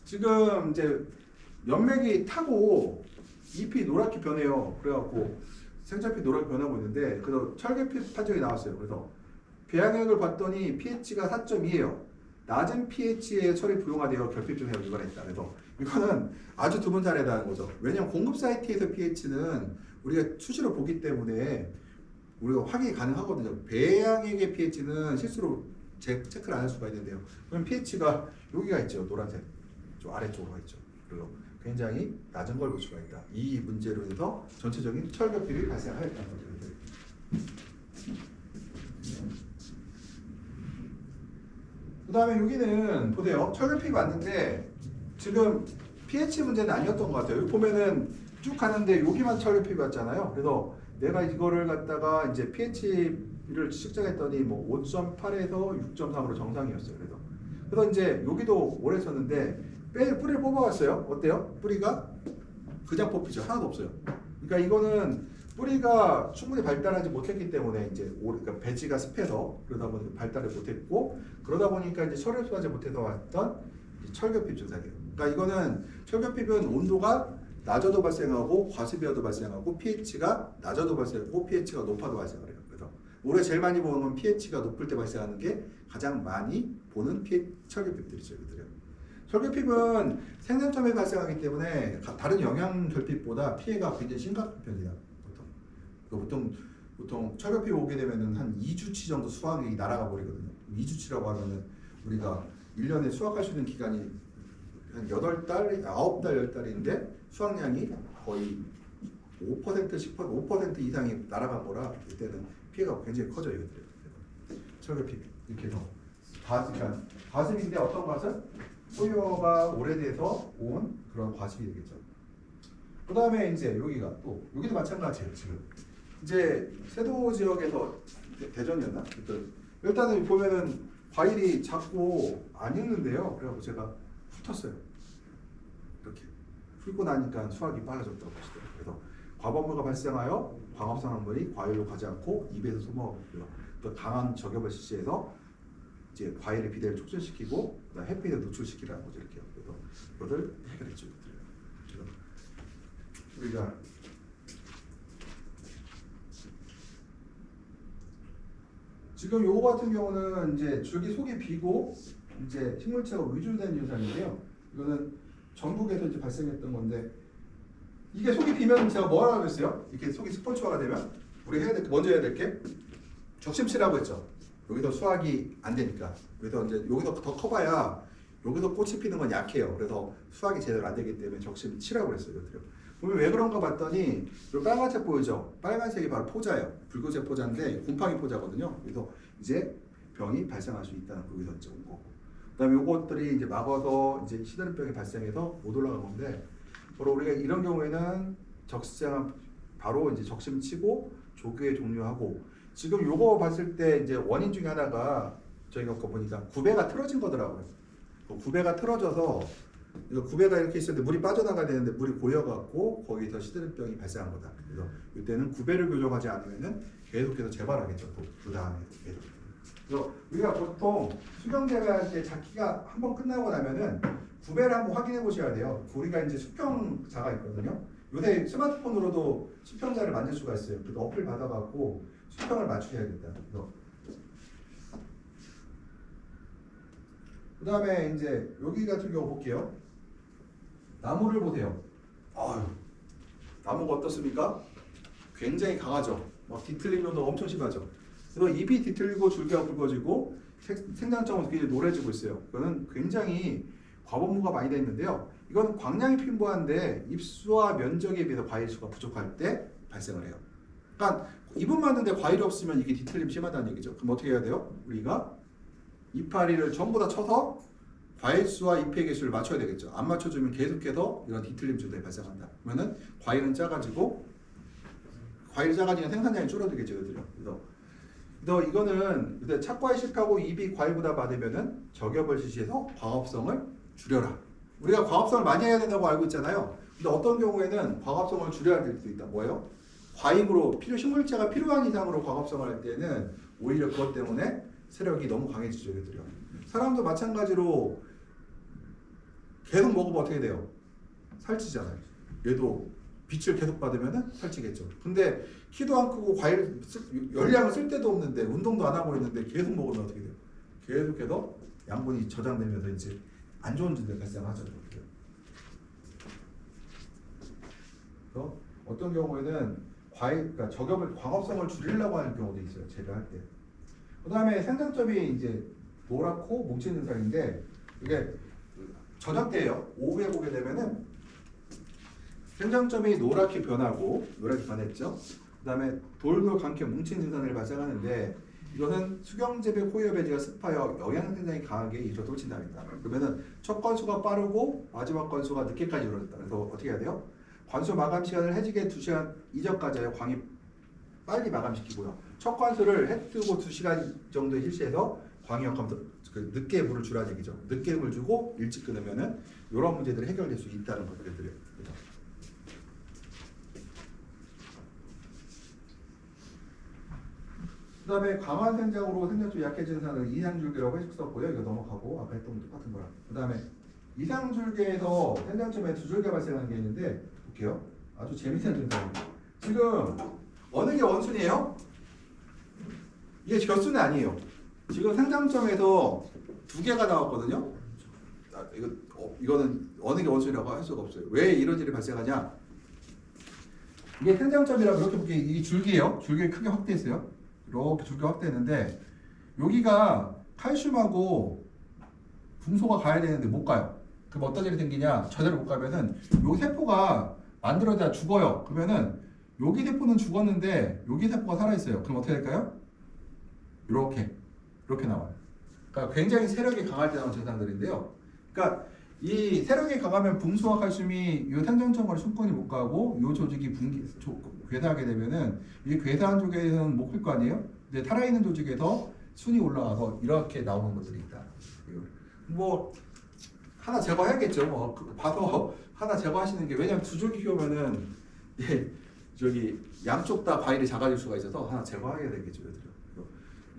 지금 이제 연맥이 타고 잎이 노랗게 변해요. 그래갖고 생장피 노랗게 변하고 있는데, 그래서 철결핍 판정이 나왔어요. 그래서 배양액을 봤더니 pH가 4.2예요. 낮은 pH에 철이 불용화되어 결핍 증세로 유발했다. 그래서 이거는 아주 드문 사례라는 거죠. 왜냐하면 공급 사이트에서 pH는 우리가 수시로 보기 때문에 우리가 확인이 가능하거든요. 배양액의 pH는 실수로 체크를 안 할 수가 있는데요. 그럼 pH가 여기가 있죠. 노란색. 좀 아래쪽으로 있죠. 그리고 굉장히 낮은 걸 볼 수가 있다. 이 문제로 인해서 전체적인 철결핍이 발생하였다는 거죠. 그 다음에 여기는 보세요. 철결핍이 왔는데 지금 pH 문제는 아니었던 것 같아요. 여기 보면은 쭉 가는데 여기만 철결핍이 왔잖아요. 그래서 내가 이거를 갖다가 이제 pH를 측정했더니 뭐 5.8에서 6.3으로 정상이었어요. 그래서 이제 여기도 오래 썼는데 뿌리를 뽑아왔어요. 어때요? 뿌리가 그냥 뽑히죠. 하나도 없어요. 그러니까 이거는 뿌리가 충분히 발달하지 못했기 때문에 이제 그러니까 배지가 습해서 그러다 보니까 발달을 못했고, 그러다 보니까 이제 철을 흡수하지 못해서 왔던 철결핍 증상이에요. 그러니까 이거는 철결핍은 온도가 낮아도 발생하고 과습이어도 발생하고 pH가 낮아도 발생하고 pH가 높아도 발생을 해요. 그래서 우리가 제일 많이 보는 건 pH가 높을 때 발생하는 게 가장 많이 보는 철결핍들이죠. 철결핍은 생장점에 발생하기 때문에 다른 영양 결핍보다 피해가 굉장히 심각한 편이에요. 보통 철결핍 오게 되면은 한 2주치 정도 수확이 날아가 버리거든요. 2주치라고 하면은 우리가 1년에 수확할 수 있는 기간이 한 8달, 9달, 10달인데 수확량이 거의 5%, 10%, 5% 이상이 날아간 거라 이때는 피해가 굉장히 커져요. 철결핍 이렇게 해서 과습인데 어떤 과습? 소요가 오래돼서 온 그런 과습이 되겠죠. 그 다음에 이제 여기가 또 여기도 마찬가지예요. 지금 이제 세도 지역에서 대전이었나? 일단은 보면은 과일이 자꾸 안 익는데요. 그래갖고 제가 훑었어요. 이렇게 훑고 나니까 수확이 빨라졌다고 하시더라고요. 그래서 과범물가 발생하여 광합성분이 과일로 가지 않고 입에서 소모하고요. 또 강한 저격을 실시해서 이제 과일의 비대를 촉진시키고 햇빛에 노출시키라는 거죠. 이렇게. 그래서 그것을 해결했죠. 우리가 지금 요거 같은 경우는 이제 줄기 속이 비고 이제 식물체가 위주된 현상인데요. 이거는 전국에서 이제 발생했던 건데 이게 속이 비면 제가 뭐라고 했어요? 이렇게 속이 스포츠화가 되면 우리 먼저 해야 될 게 적심치라고 했죠. 여기서 수확이 안 되니까 그래서 이제 여기서 더 커봐야 여기서 꽃이 피는 건 약해요. 그래서 수확이 제대로 안 되기 때문에 적심치라고 그랬어요. 보면 왜 그런가 봤더니 이 빨간색 보이죠? 빨간색이 바로 포자예요. 붉은색 포자인데 곰팡이 포자거든요. 그래서 이제 병이 발생할 수 있다는 거기서 이제 온 거고. 그다음에 요것들이 이제 막아서 이제 시드름병이 발생해서 못 올라간 건데, 바로 우리가 이런 경우에는 적시장 바로 이제 적심치고 조기에 종료하고, 지금 요거 봤을 때 이제 원인 중에 하나가 저희가 보니까 구배가 틀어진 거더라고요. 구배가 틀어져서 이거 구배가 이렇게 있었는데 물이 빠져나가야 되는데 물이 고여갖고 거기서 시드름병이 발생한 거다. 그래서 이때는 구배를 교정하지 않으면은 계속해서 재발하겠죠. 그 다음에 계속. 그래서 우리가 보통 수경 재배할 때 작기가 한번 끝나고 나면은 구배를 한번 확인해 보셔야 돼요. 우리가 이제 수평자가 있거든요. 요새 스마트폰으로도 수평자를 만들 수가 있어요. 그래서 어플 받아갖고 수평을 맞추셔야겠다. 그 다음에 이제 여기 같은 경우 볼게요. 나무를 보세요. 아유, 나무가 어떻습니까? 굉장히 강하죠. 막 뒤틀림도 엄청 심하죠. 그래서 잎이 뒤틀리고 줄기가 굵어지고 생장점은 굉장히 노래지고 있어요. 그거는 굉장히 과본무가 많이 되어 있는데요. 이건 광량이 풍부한데 잎수와 면적에 비해서 과일수가 부족할 때 발생을 해요. 그러니까 잎은 많은데 과일이 없으면 이게 뒤틀림 심하다는 얘기죠. 그럼 어떻게 해야 돼요? 우리가 이파리를 전부 다 쳐서 과일수와 잎의 개수를 맞춰야 되겠죠. 안 맞춰주면 계속해서 이런 뒤틀림들이 발생한다. 그러면은 과일은 작아지고, 과일이 작아지면 생산량이 줄어들겠죠. 그래서 이거는 착과에 실하고 잎이 과일보다 많으면은 저격을 지시해서 광합성을 줄여라. 우리가 광합성을 많이 해야 된다고 알고 있잖아요. 근데 어떤 경우에는 광합성을 줄여야 될 수도 있다. 뭐예요? 과잉으로 식물체가 필요한 이상으로 광합성을 할 때는 오히려 그것 때문에 세력이 너무 강해지죠. 얘들이요. 사람도 마찬가지로 계속 먹으면 어떻게 돼요? 살찌잖아요. 얘도 빛을 계속 받으면 살찌겠죠. 근데 키도 안 크고 열량을 쓸 데도 없는데 운동도 안 하고 있는데 계속 먹으면 어떻게 돼요? 계속해서 양분이 저장되면서 이제 안 좋은 일들 발생하죠. 그래서 어떤 경우에는 그러니까 광합성을 줄이려고 하는 경우도 있어요. 재배할 때. 그 다음에 생장점이 이제 노랗고 뭉친 증상인데, 이게 저녁 때예요. 오후에 보게 되면은 생장점이 노랗게 변했죠. 그 다음에 돌돌 감게 뭉친 증상을 발생하는데, 이거는 수경재배 포유의 배지가 습하여 영양 생장이 강하게 이루어 돌친답니다. 그러면은 첫 건수가 빠르고 마지막 건수가 늦게까지 이루어졌다. 그래서 어떻게 해야 돼요? 관수 마감 시간을 해지게 2시간 이전까지 하여 광이 빨리 마감시키고요. 첫 관수를 해 뜨고 2시간 정도 실시해서 광역하면서 늦게 물을 주라는 얘기죠. 늦게 물 주고 일찍 끊으면은 이런 문제들이 해결될 수 있다는 것들이에요. 그 다음에 강한 생장으로 생장점이 약해지는 사람은 이상줄기라고 했었고요. 이거 넘어가고 아까 했던 거 똑같은 거랑. 그 다음에 이상줄기에서 생장점에 두 줄기가 발생하는 게 있는데 볼게요. 아주 재미있는 증상입니다. 지금 어느 게 원순이에요? 이게 겹순이 아니에요. 지금 생장점에서 두 개가 나왔거든요. 이거는 어느 게 원순이라고 할 수가 없어요. 왜 이런 일이 발생하냐? 이게 생장점이라고 이렇게 볼게요. 이게 줄기예요. 줄기를 크게 확대했어요. 이렇게 줄기가 확대했는데 여기가 칼슘하고 붕소가 가야 되는데 못 가요. 그럼 어떤 일이 생기냐? 저대로 못 가면은 요 세포가 만들어져야 죽어요. 그러면은 여기 세포는 죽었는데 여기 세포가 살아있어요. 그럼 어떻게 될까요? 이렇게 나와요. 그러니까 굉장히 세력이 강할 때 나오는 증상들인데요. 그러니까 이 세력이 강하면 붕소와 칼슘이 이 생장점으로 충분히 못 가고 이 조직이 괴사하게 되면은 이 괴사한 쪽에서는 못 클 거 아니에요? 근데 살아있는 조직에서 순이 올라가서 이렇게 나오는 것들이 있다. 뭐 하나 제거해야겠죠. 뭐 봐서 하나 제거하시는 게, 왜냐면 두 줄기 키우면은 저기 양쪽 다 과일이 작아질 수가 있어서 하나 제거해야 되겠죠.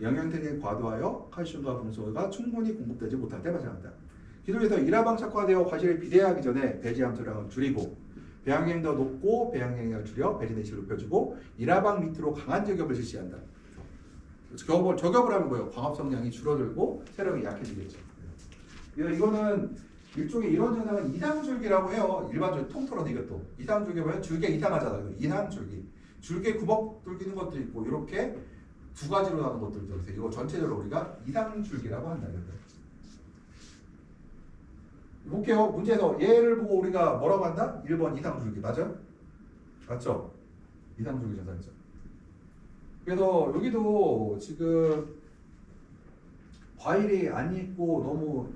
영양택이 과도하여 칼슘과 붕소가 충분히 공급되지 못할 때 발생한다. 기존에서 일화방 착화되어 과실을 비대하기 전에 배지 함수량을 줄이고 배양량이 더 높고 배양량을 줄여 배지 내실을 높여주고 일화방 밑으로 강한 저격을 실시한다. 저격을 하면 뭐예요? 광합성량이 줄어들고 세력이 약해지겠죠. 이거는 일종의 이런 증상은 이상줄기라고 해요. 일반적으로 통틀어서 이것도 이상줄기 보면 줄기가 이상하잖아요. 이상줄기. 줄기에 구멍 뚫리는 것도 있고 이렇게 두 가지로 나눈 것들도 있어요. 이거 전체적으로 우리가 이상줄기라고 한다. 이거를. 볼게요. 문제에서 얘를 보고 우리가 뭐라고 한다? 1번 이상줄기 맞아? 맞죠? 이상줄기 증상이죠. 그래서 여기도 지금 과일이 안 익고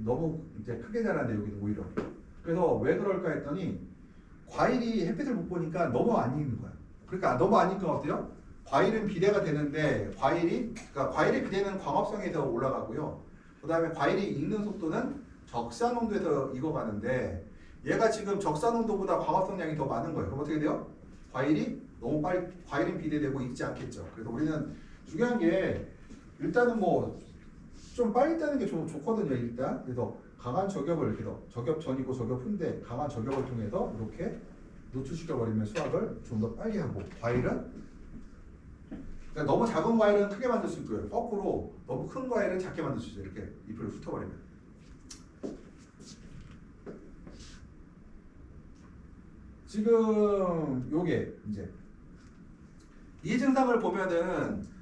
너무 이제 크게 자라는데 여기는 오히려. 그래서 왜 그럴까 했더니 과일이 햇빛을 못 보니까 너무 안 익는 거야. 그러니까 너무 안 익으면 어때요? 과일은 비대가 되는데 그러니까 과일의 비대는 광합성에서 올라가고요. 그 다음에 과일이 익는 속도는 적산 온도에서 익어가는데 얘가 지금 적산 온도보다 광합성량이 더 많은 거예요. 그럼 어떻게 돼요? 과일이 너무 빨리 과일은 비대되고 익지 않겠죠. 그래서 우리는 중요한 게 일단은 뭐 좀 빨리 따는 게 좋거든요. 일단 그래서 강한 저격을 이렇게 저격 전이고 저격 후인데 강한 저격을 통해서 이렇게 노출시켜 버리면 수확을 좀 더 빨리 하고 과일은 그러니까 너무 작은 과일은 크게 만들 수 있고요. 거꾸로 너무 큰 과일은 작게 만들 수 있어요. 이렇게 잎을 훑어버리면. 지금 요게 이제 이 증상을 보면은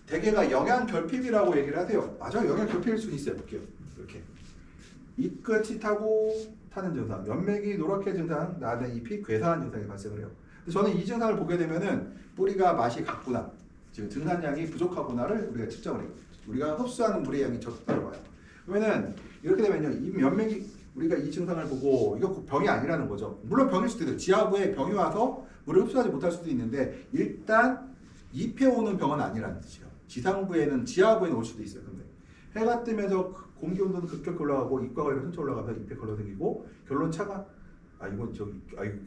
대개가 영양 결핍이라고 얘기를 하세요. 맞아요. 영양 결핍일 수는 있어요. 볼게요. 이렇게 잎끝이 타고 타는 증상, 연맥이 노랗게 증상, 나는 잎이 괴사한 증상이 발생을 해요. 저는 이 증상을 보게 되면은 뿌리가 맛이 같구나, 지금 증산량이 부족하구나를 우리가 측정을 해요. 우리가 흡수하는 물의 양이 적다고 봐요. 그러면은 이렇게 되면요, 이 연맥이 우리가 이 증상을 보고 이거 병이 아니라는 거죠. 물론 병일 수도 있어요. 지하부에 병이 와서 물을 흡수하지 못할 수도 있는데 일단 잎에 오는 병은 아니라는 뜻이에요. 지상부에는 지하부에는 올 수도 있어요. 근데 해가 뜨면서 공기 온도는 급격히 올라가고 잎과 관련 천천히 올라가면서 잎에 걸러 생기고 결론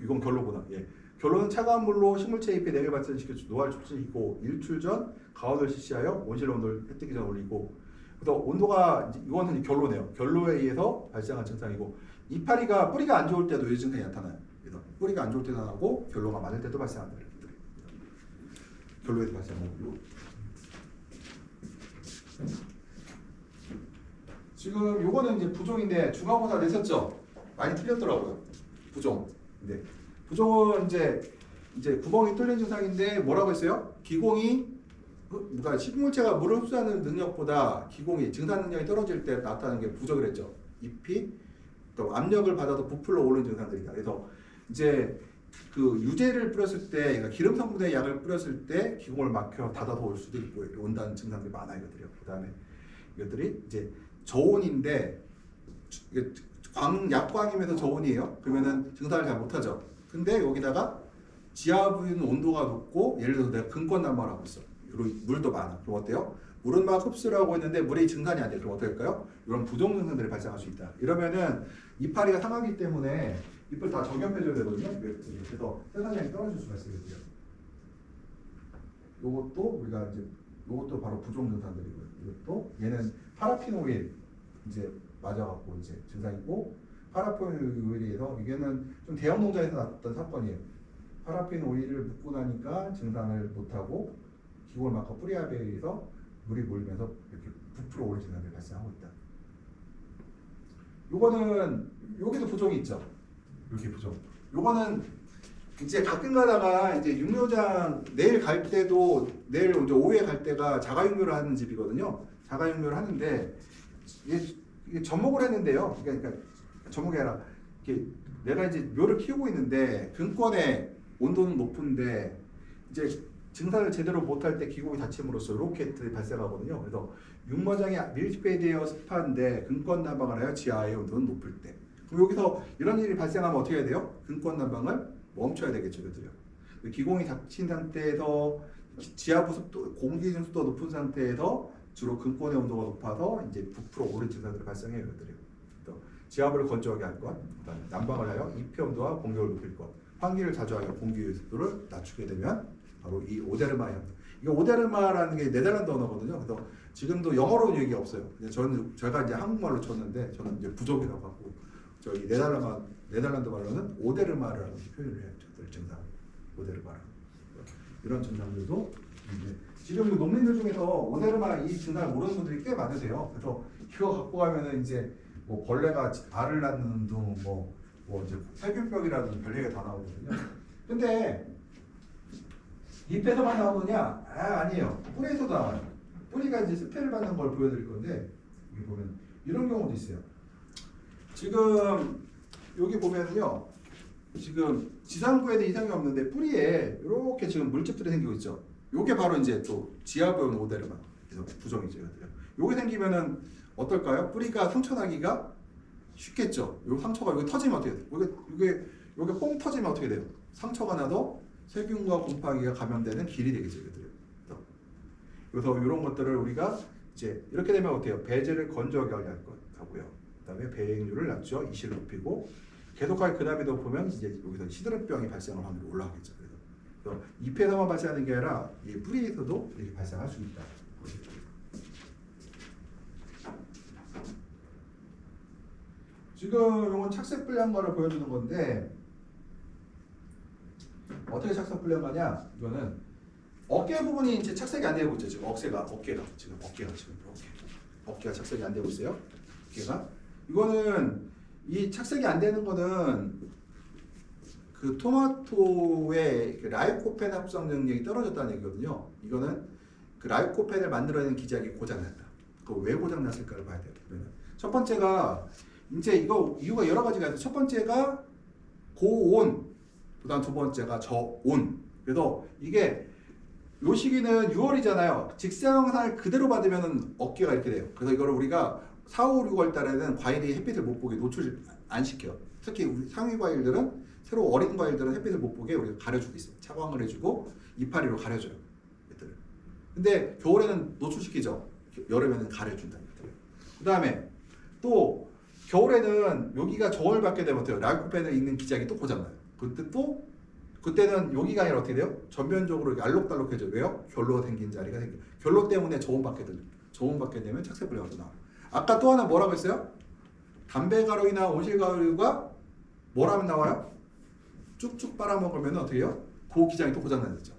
이건 결론구나. 예. 결론은 차가운 물로 식물체 잎에 냉을 발생시켜 노화를 촉진시키고 일출 전 가온을 실시하여 온실 온도를 해 뜨기 전 올리고 그래서 온도가 이거는 이제 결로네요. 결로에 의해서 발생한 증상이고 이파리가 뿌리가 안 좋을 때도 이 증상이 나타나요. 그래서 뿌리가 안 좋을 때도 나타나고 결로가 많을 때도 발생한다. 결로에서 발생하고 지금 요거는 이제 부종인데 중간고사 냈었죠. 많이 틀렸더라고요. 부종. 네. 부종은 이제 구멍이 뚫린 증상인데 뭐라고 했어요? 기공이 그러니까 식물체가 물을 흡수하는 능력보다 기공이 증산 능력이 떨어질 때 나타나는 게 부족을 했죠. 잎이 또 압력을 받아도 부풀어 오르는 증상들이다. 그래서 이제 그 유제를 뿌렸을 때, 그러니까 기름 성분의 약을 뿌렸을 때 기공을 막혀 닫아서 올 수도 있고 온다는 증상들이 많아요. 이것들이요. 그다음에 이것들이 이제 저온인데 약광이면서 저온이에요. 그러면은 증상을 잘 못하죠. 근데 여기다가 지하부는 온도가 높고 예를 들어서 내가 근권 난방을 하고 있어. 물도 많아. 그럼 어때요? 물은 막 흡수를 하고 있는데 물이 증산이 안 돼. 그럼 어떻게 할까요? 이런 부종 증상들이 발생할 수 있다. 이러면은 이파리가 상하기 때문에 잎을 다 정연해줘야 되거든요. 그래서 생산량이 떨어질 수가 있어요. 요것도 우리가 이제 요것도 바로 부종 증상들이고요. 이것도 얘는 파라핀 오일 이제 맞아갖고 이제 증상이고 파라핀 오일에서 이게는 좀 대형 농장에서 났던 사건이에요. 파라핀 오일을 묻고 나니까 증산을 못하고 기공을 막고 뿌리압에 의해서 물이 몰면서 이렇게 부풀어 오르는 증상이 발생하고 있다. 요거는 여기도 부종이 있죠. 이렇게 부종. 요거는 이제 가끔 가다가 이제 육묘장 내일 갈 때도 내일 이제 오후에 갈 때가 자가육묘를 하는 집이거든요. 자가육묘를 하는데 이게 접목을 했는데요. 그러니까 접목이 아니라 이렇게 내가 이제 묘를 키우고 있는데 근권의 온도는 높은데 이제 증산을 제대로 못할 때 기공이 닫힘으로써 로켓들이 발생하거든요. 그래서 육모장이 밀집되어 습한데 근권 난방을 하여 지하의 온도는 높을 때. 그럼 여기서 이런 일이 발생하면 어떻게 해야 돼요? 근권 난방을 멈춰야 되겠죠, 그들요. 기공이 닫힌 상태에서 지하부 습도, 공기 중수도 높은 상태에서 주로 근권의 온도가 높아서 이제 부풀어 오른 증상들이 발생해요, 그들요. 지하부를 건조하게 할 것, 그다음에 난방을 하여 잎의 온도와 공격을 높일 것, 환기를 자주 하여 공기 습도를 낮추게 되면 바로 이 오데르마입니다. 이거 오데르마라는 게 네덜란드 언어거든요. 그래서 지금도 영어로 얘기 없어요. 제가 이제 한국말로 쳤는데 저는 이제 부족이라고 하고 저희 네덜란드 말로는 오데르마라는 표현을 해요. 증상 오데르마 이런 증상들도 이제 지금 농민들 중에서 오데르마 이 증상을 모르는 분들이 꽤 많으세요. 그래서 이거 갖고 가면은 이제 뭐 벌레가 알을 낳는 뭐 이제 세균병이라든지 별 얘기가 다 나오거든요. 근데 잎에서만 나오느냐? 아니에요. 뿌리에서도 나와요. 뿌리가 이제 스페를 받는 걸 보여드릴 건데 여기 보면 이런 경우도 있어요. 지금 여기 보면은요. 지금 지상부에는 이상이 없는데 뿌리에 이렇게 지금 물집들이 생기고 있죠. 요게 바로 이제 또 지하부용 오데르마 그래서 부정이죠. 요게 생기면은 어떨까요? 뿌리가 상처 나기가 쉽겠죠. 요 상처가 여기 터지면 어떻게 돼요? 요게 뽕 터지면 어떻게 돼요? 상처가 나도 세균과 곰팡이가 감염되는 길이 되겠죠. 그래서 이런 것들을 우리가 이제 이렇게 되면 어때요? 배제를 건조하게 할 거고요. 그다음에 배행률을 낮죠. 이시를 높이고 계속하게 그 다음에도 보면 이제 여기서 시드름병이 발생할 확률이 올라가겠죠. 그래서 잎에서만 발생하는 게 아니라 이 뿌리에서도 이렇게 발생할 수 있다. 지금 이건 착색 불량과를 보여주는 건데 어떻게 착색 불량과냐? 이거는 어깨 부분이 이제 착색이 안 되고 있죠. 지금 어깨가 지금 어깨가 착색이 안 되고 있어요. 어깨가 이거는 이 착색이 안 되는 거는 그 토마토의 그 라이코펜 합성 능력이 떨어졌다는 얘기거든요. 이거는 그 라이코펜을 만들어내는 기작이 고장났다. 그 왜 고장났을까를 봐야 돼요. 첫 번째가 이제 이거 이유가 여러 가지가 있어요. 첫 번째가 고온, 그다음 두 번째가 저온. 그래서 이게 요 시기는 6월이잖아요. 직사광선을 그대로 받으면 어깨가 이렇게 돼요. 그래서 이거를 우리가 4, 5, 6월 달에는 과일이 햇빛을 못 보게 노출 안 시켜. 특히 우리 상위 과일들은 새로 어린 과일들은 햇빛을 못 보게 우리가 가려주고 있어요. 차광을 해주고 이파리로 가려줘요. 얘들을. 근데 겨울에는 노출시키죠. 여름에는 가려준다. 그 다음에 또 겨울에는 여기가 저온을 받게 되면 어때요? 라이코펜을 읽는 기작이 또 고장나요. 그때는 여기가 아니라 어떻게 돼요? 전면적으로 알록달록해져요. 왜요? 결로가 생긴 자리가 생겨요. 결로 때문에 저온 받게 되면 착색불량이 나와요. 아까 또 하나 뭐라고 했어요? 담배 가루이나 온실 가루가 뭐라면 나와요? 쭉쭉 빨아먹으면 어떻게 해요? 그 기장이 또 고장나죠.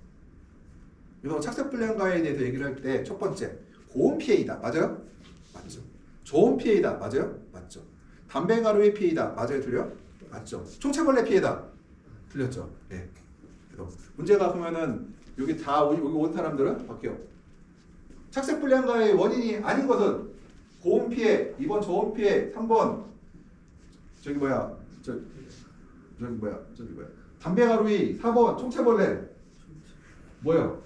그래서 착색불량과에 대해서 얘기를 할 때 첫 번째 고온 피해이다. 맞아요? 맞죠. 저온 피해이다. 맞아요? 맞죠. 담배 가루의 피해이다. 맞아요? 틀려? 맞죠. 총체벌레 피해다. 틀렸죠. 네. 그래서 문제가 그러면은 여기 온 사람들은 바뀌어. 착색불량과의 원인이 아닌 것은 고온 피해, 2번 저온 피해, 3번 저기 뭐야 담배 가루이, 4번 총체벌레 뭐요?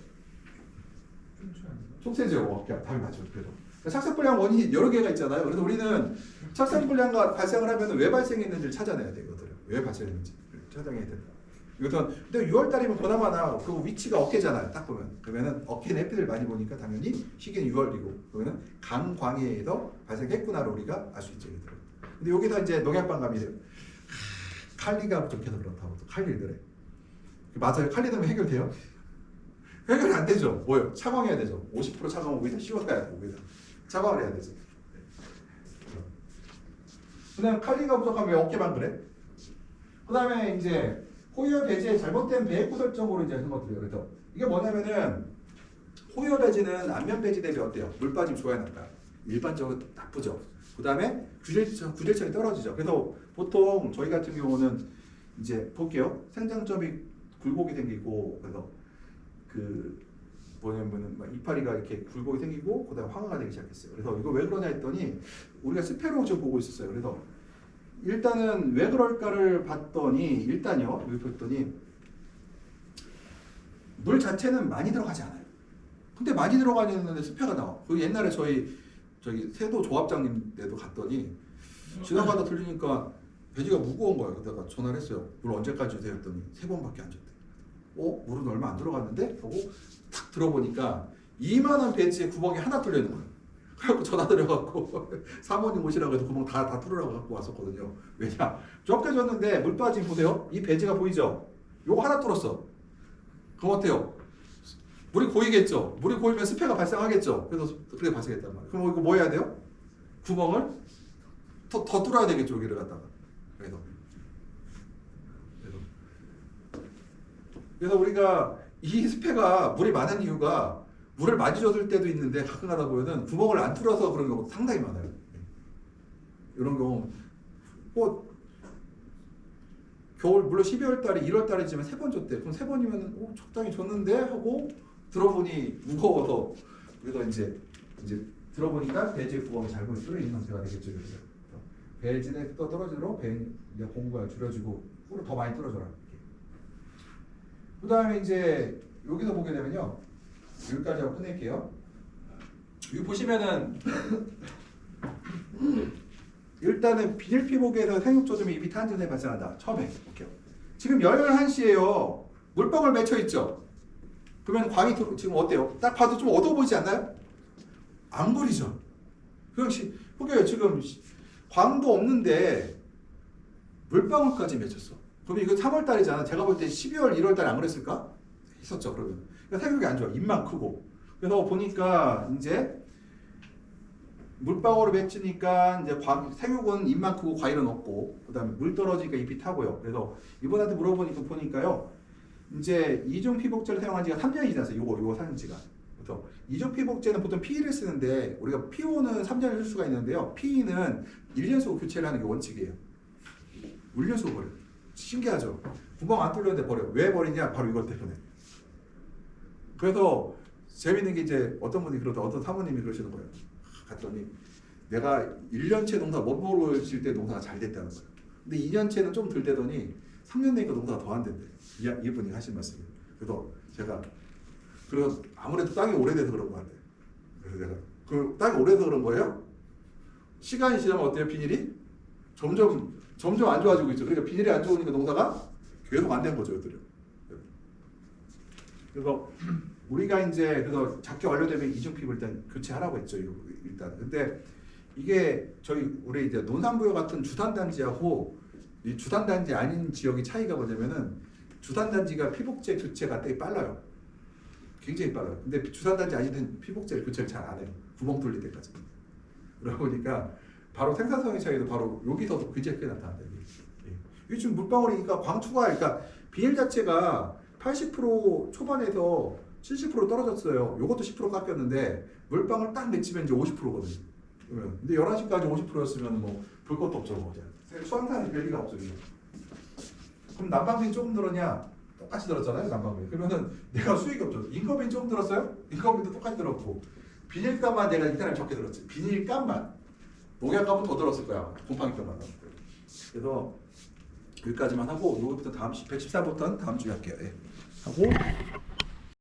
총체죠. 답이 맞죠. 그래서 착색불량 원인이 여러 개가 있잖아요. 그래서 우리는 착색불량과 발생을 하면 왜 발생했는지를 찾아내야 되거든요. 왜 발생했는지 찾아내야 된다. 이것은 근데 6월 달이면 보나마나 그 위치가 어깨잖아요. 딱 보면 그러면은 어깨는 햇빛을 많이 보니까 당연히 시기는 6월이고 그러면은 강광해에서 발생했구나를 우리가 알 수 있죠. 근데 여기서 이제 농약반감이 돼요. 칼리가 부족해서 그렇다고 또 칼리를 그래. 맞아요. 칼리 되면 해결돼요? 해결이 안 되죠. 뭐요? 차광해야 되죠. 50% 차광하고 위에다 씌워가야 되고 위에다 차광을 해야 되죠. 그다음 칼리가 부족하면 왜 어깨만 그래? 그다음에 이제 호이어 배지의 잘못된 배액구 설정으로 이제 하는 것들이에요. 그래서 이게 뭐냐면은 호이어 배지는 안면 배지 대비 어때요? 물 빠짐 좋아야 나빠요. 일반적으로 나쁘죠. 그다음에 구질성이 떨어지죠. 그래서 보통 저희 같은 경우는 이제 볼게요. 생장점이 굴곡이 생기고 그래서 그 뭐냐면은 막 이파리가 이렇게 굴곡이 생기고 그다음에 황화가 되기 시작했어요. 그래서 이거 왜 그러냐 했더니 우리가 스페로 좀 보고 있었어요. 그래서 일단은 왜 그럴까를 봤더니 일단요 여기 봤더니 물 자체는 많이 들어가지 않아요. 근데 많이 들어가는데 습해가 나와. 그 옛날에 저기 세도 조합장님 때도 갔더니 지나가다 들리니까 배지가 무거운 거예요. 그러다가 전화를 했어요. 물 언제까지 주세요 했더니 3번밖에 안 줬대. 물은 얼마 안 들어갔는데? 하고 탁 들어보니까 이만한 배지에 구멍이 하나 뚫려 있는 거예요. 그래갖고 전화 드려갖고 사모님 오시라고 해서 구멍 다 뚫으라고 갖고 왔었거든요. 왜냐? 적게 줬는데 물 빠짐 보세요. 이 배지가 보이죠? 요거 하나 뚫었어. 그럼 어때요? 물이 고이겠죠? 물이 고이면 습해가 발생하겠죠? 그래서 그렇게 발생했단 말이에요. 그럼 이거 뭐 해야 돼요? 구멍을 더 뚫어야 되겠죠, 여기를 갖다가. 그래서 우리가 이 습해가 물이 많은 이유가 물을 많이 줬을 때도 있는데 가끔 가다 보면은 구멍을 안 뚫어서 그런 경우도 상당히 많아요. 이런 경우 뭐 겨울 물론 12월 달에 1월 달이지만 3번 줬대. 그럼 3번이면 적당히 줬는데 하고 들어보니 무거워서 그래서 이제 들어보니까 배지 구멍이 잘못 뚫려 있는 상태가 되겠죠. 그래서 배지에 또 떨어지도록 배 이제 공구가 줄여지고 뿔을 더 많이 떨어져라. 그 다음에 이제 여기서 보게 되면요. 여기까지 하고 끝낼게요. 여기 보시면은 일단은 비닐 피복에서 생육 조짐이 입이 탄전에 발생한다. 처음에 볼게요. 지금 11시에요. 물방울 맺혀 있죠. 그러면 광이 지금 어때요? 딱 봐도 좀 어두워 보이지 않나요? 안 그리죠. 그럼 보게요. 지금 광도 없는데 물방울까지 맺혔어. 그럼 이거 3월 달이잖아. 제가 볼 때 12월, 1월 달에 안 그랬을까? 있었죠. 그러면 그러니까 생육이 안 좋아. 입만 크고. 그래서 보니까 이제 물방울을 맺히니까 이제 생육은 입만 크고 과일은 없고 그다음에 물 떨어지니까 잎이 타고요. 그래서 이분한테 물어보니까 보니까요. 이제 이중 피복제를 사용한 지가 3년이 지났어요. 요거 사용 지가. 그래서 이중 피복제는 보통 PE를 쓰는데 우리가 PO는 3년을 쓸 수가 있는데요. PE는 1년 쓰고 교체를 하는 게 원칙이에요. 1년 쓰고 버려. 신기하죠. 구멍 안 뚫렸는데 버려. 왜 버리냐? 바로 이것 때문에. 그래서 재밌는 게 이제 어떤 분이 어떤 사모님이 그러시는 거예요. 갔더니 내가 1년째 농사 못 보러 질 때 농사가 잘 됐다는 거예요. 근데 2년째는 좀 덜 되더니 3년 되니까 농사가 더 안 된대. 이분이 하신 말씀이에요. 그래서 제가 아무래도 땅이 오래돼서 그런 거 같아요. 그래서 내가 그 땅이 오래돼서 그런 거예요? 시간이 지나면 어때요? 비닐이 점점 안 좋아지고 있죠. 그러니까 비닐이 안 좋으니까 농사가 계속 안 된 거죠, 이들은. 그래서 우리가 이제 그래서 작게 완료되면 이중피부 일단 교체하라고 했죠. 일단. 근데 이게 우리 이제 논산부여 같은 주산단지하고 이 주산단지 아닌 지역의 차이가 뭐냐면은 주산단지가 피복제 교체가 되게 빨라요. 굉장히 빨라요. 근데 주산단지 아닌 피복제 교체를 잘 안 해요. 구멍 뚫릴 때까지. 그러다 보니까 바로 생산성의 차이도 바로 여기서도 굉장히 크게 나타난다. 이게 지금 물방울이니까 광투가 그러니까 비닐 자체가 80% 초반에서 70% 떨어졌어요. 요것도 10% 깎였는데 물방울 딱 맺히면 이제 50%거든요. 근데 11시까지 50%였으면 뭐 볼 것도 없죠. 뭐. 수강산이 별리가 없죠. 그럼 난방비 조금 늘었냐? 똑같이 들었잖아요. 난방비. 그러면은 내가 수익이 없죠. 인건비 조금 들었어요? 인건비도 똑같이 들었고 비닐값만 내가 이 사람이 적게 들었지. 비닐값만. 농약값은 더 들었을 거야. 곰팡이값만. 그래서 여기까지만 하고 요거부터 다음 114부터는 다음 주에 할게요. 예. 하고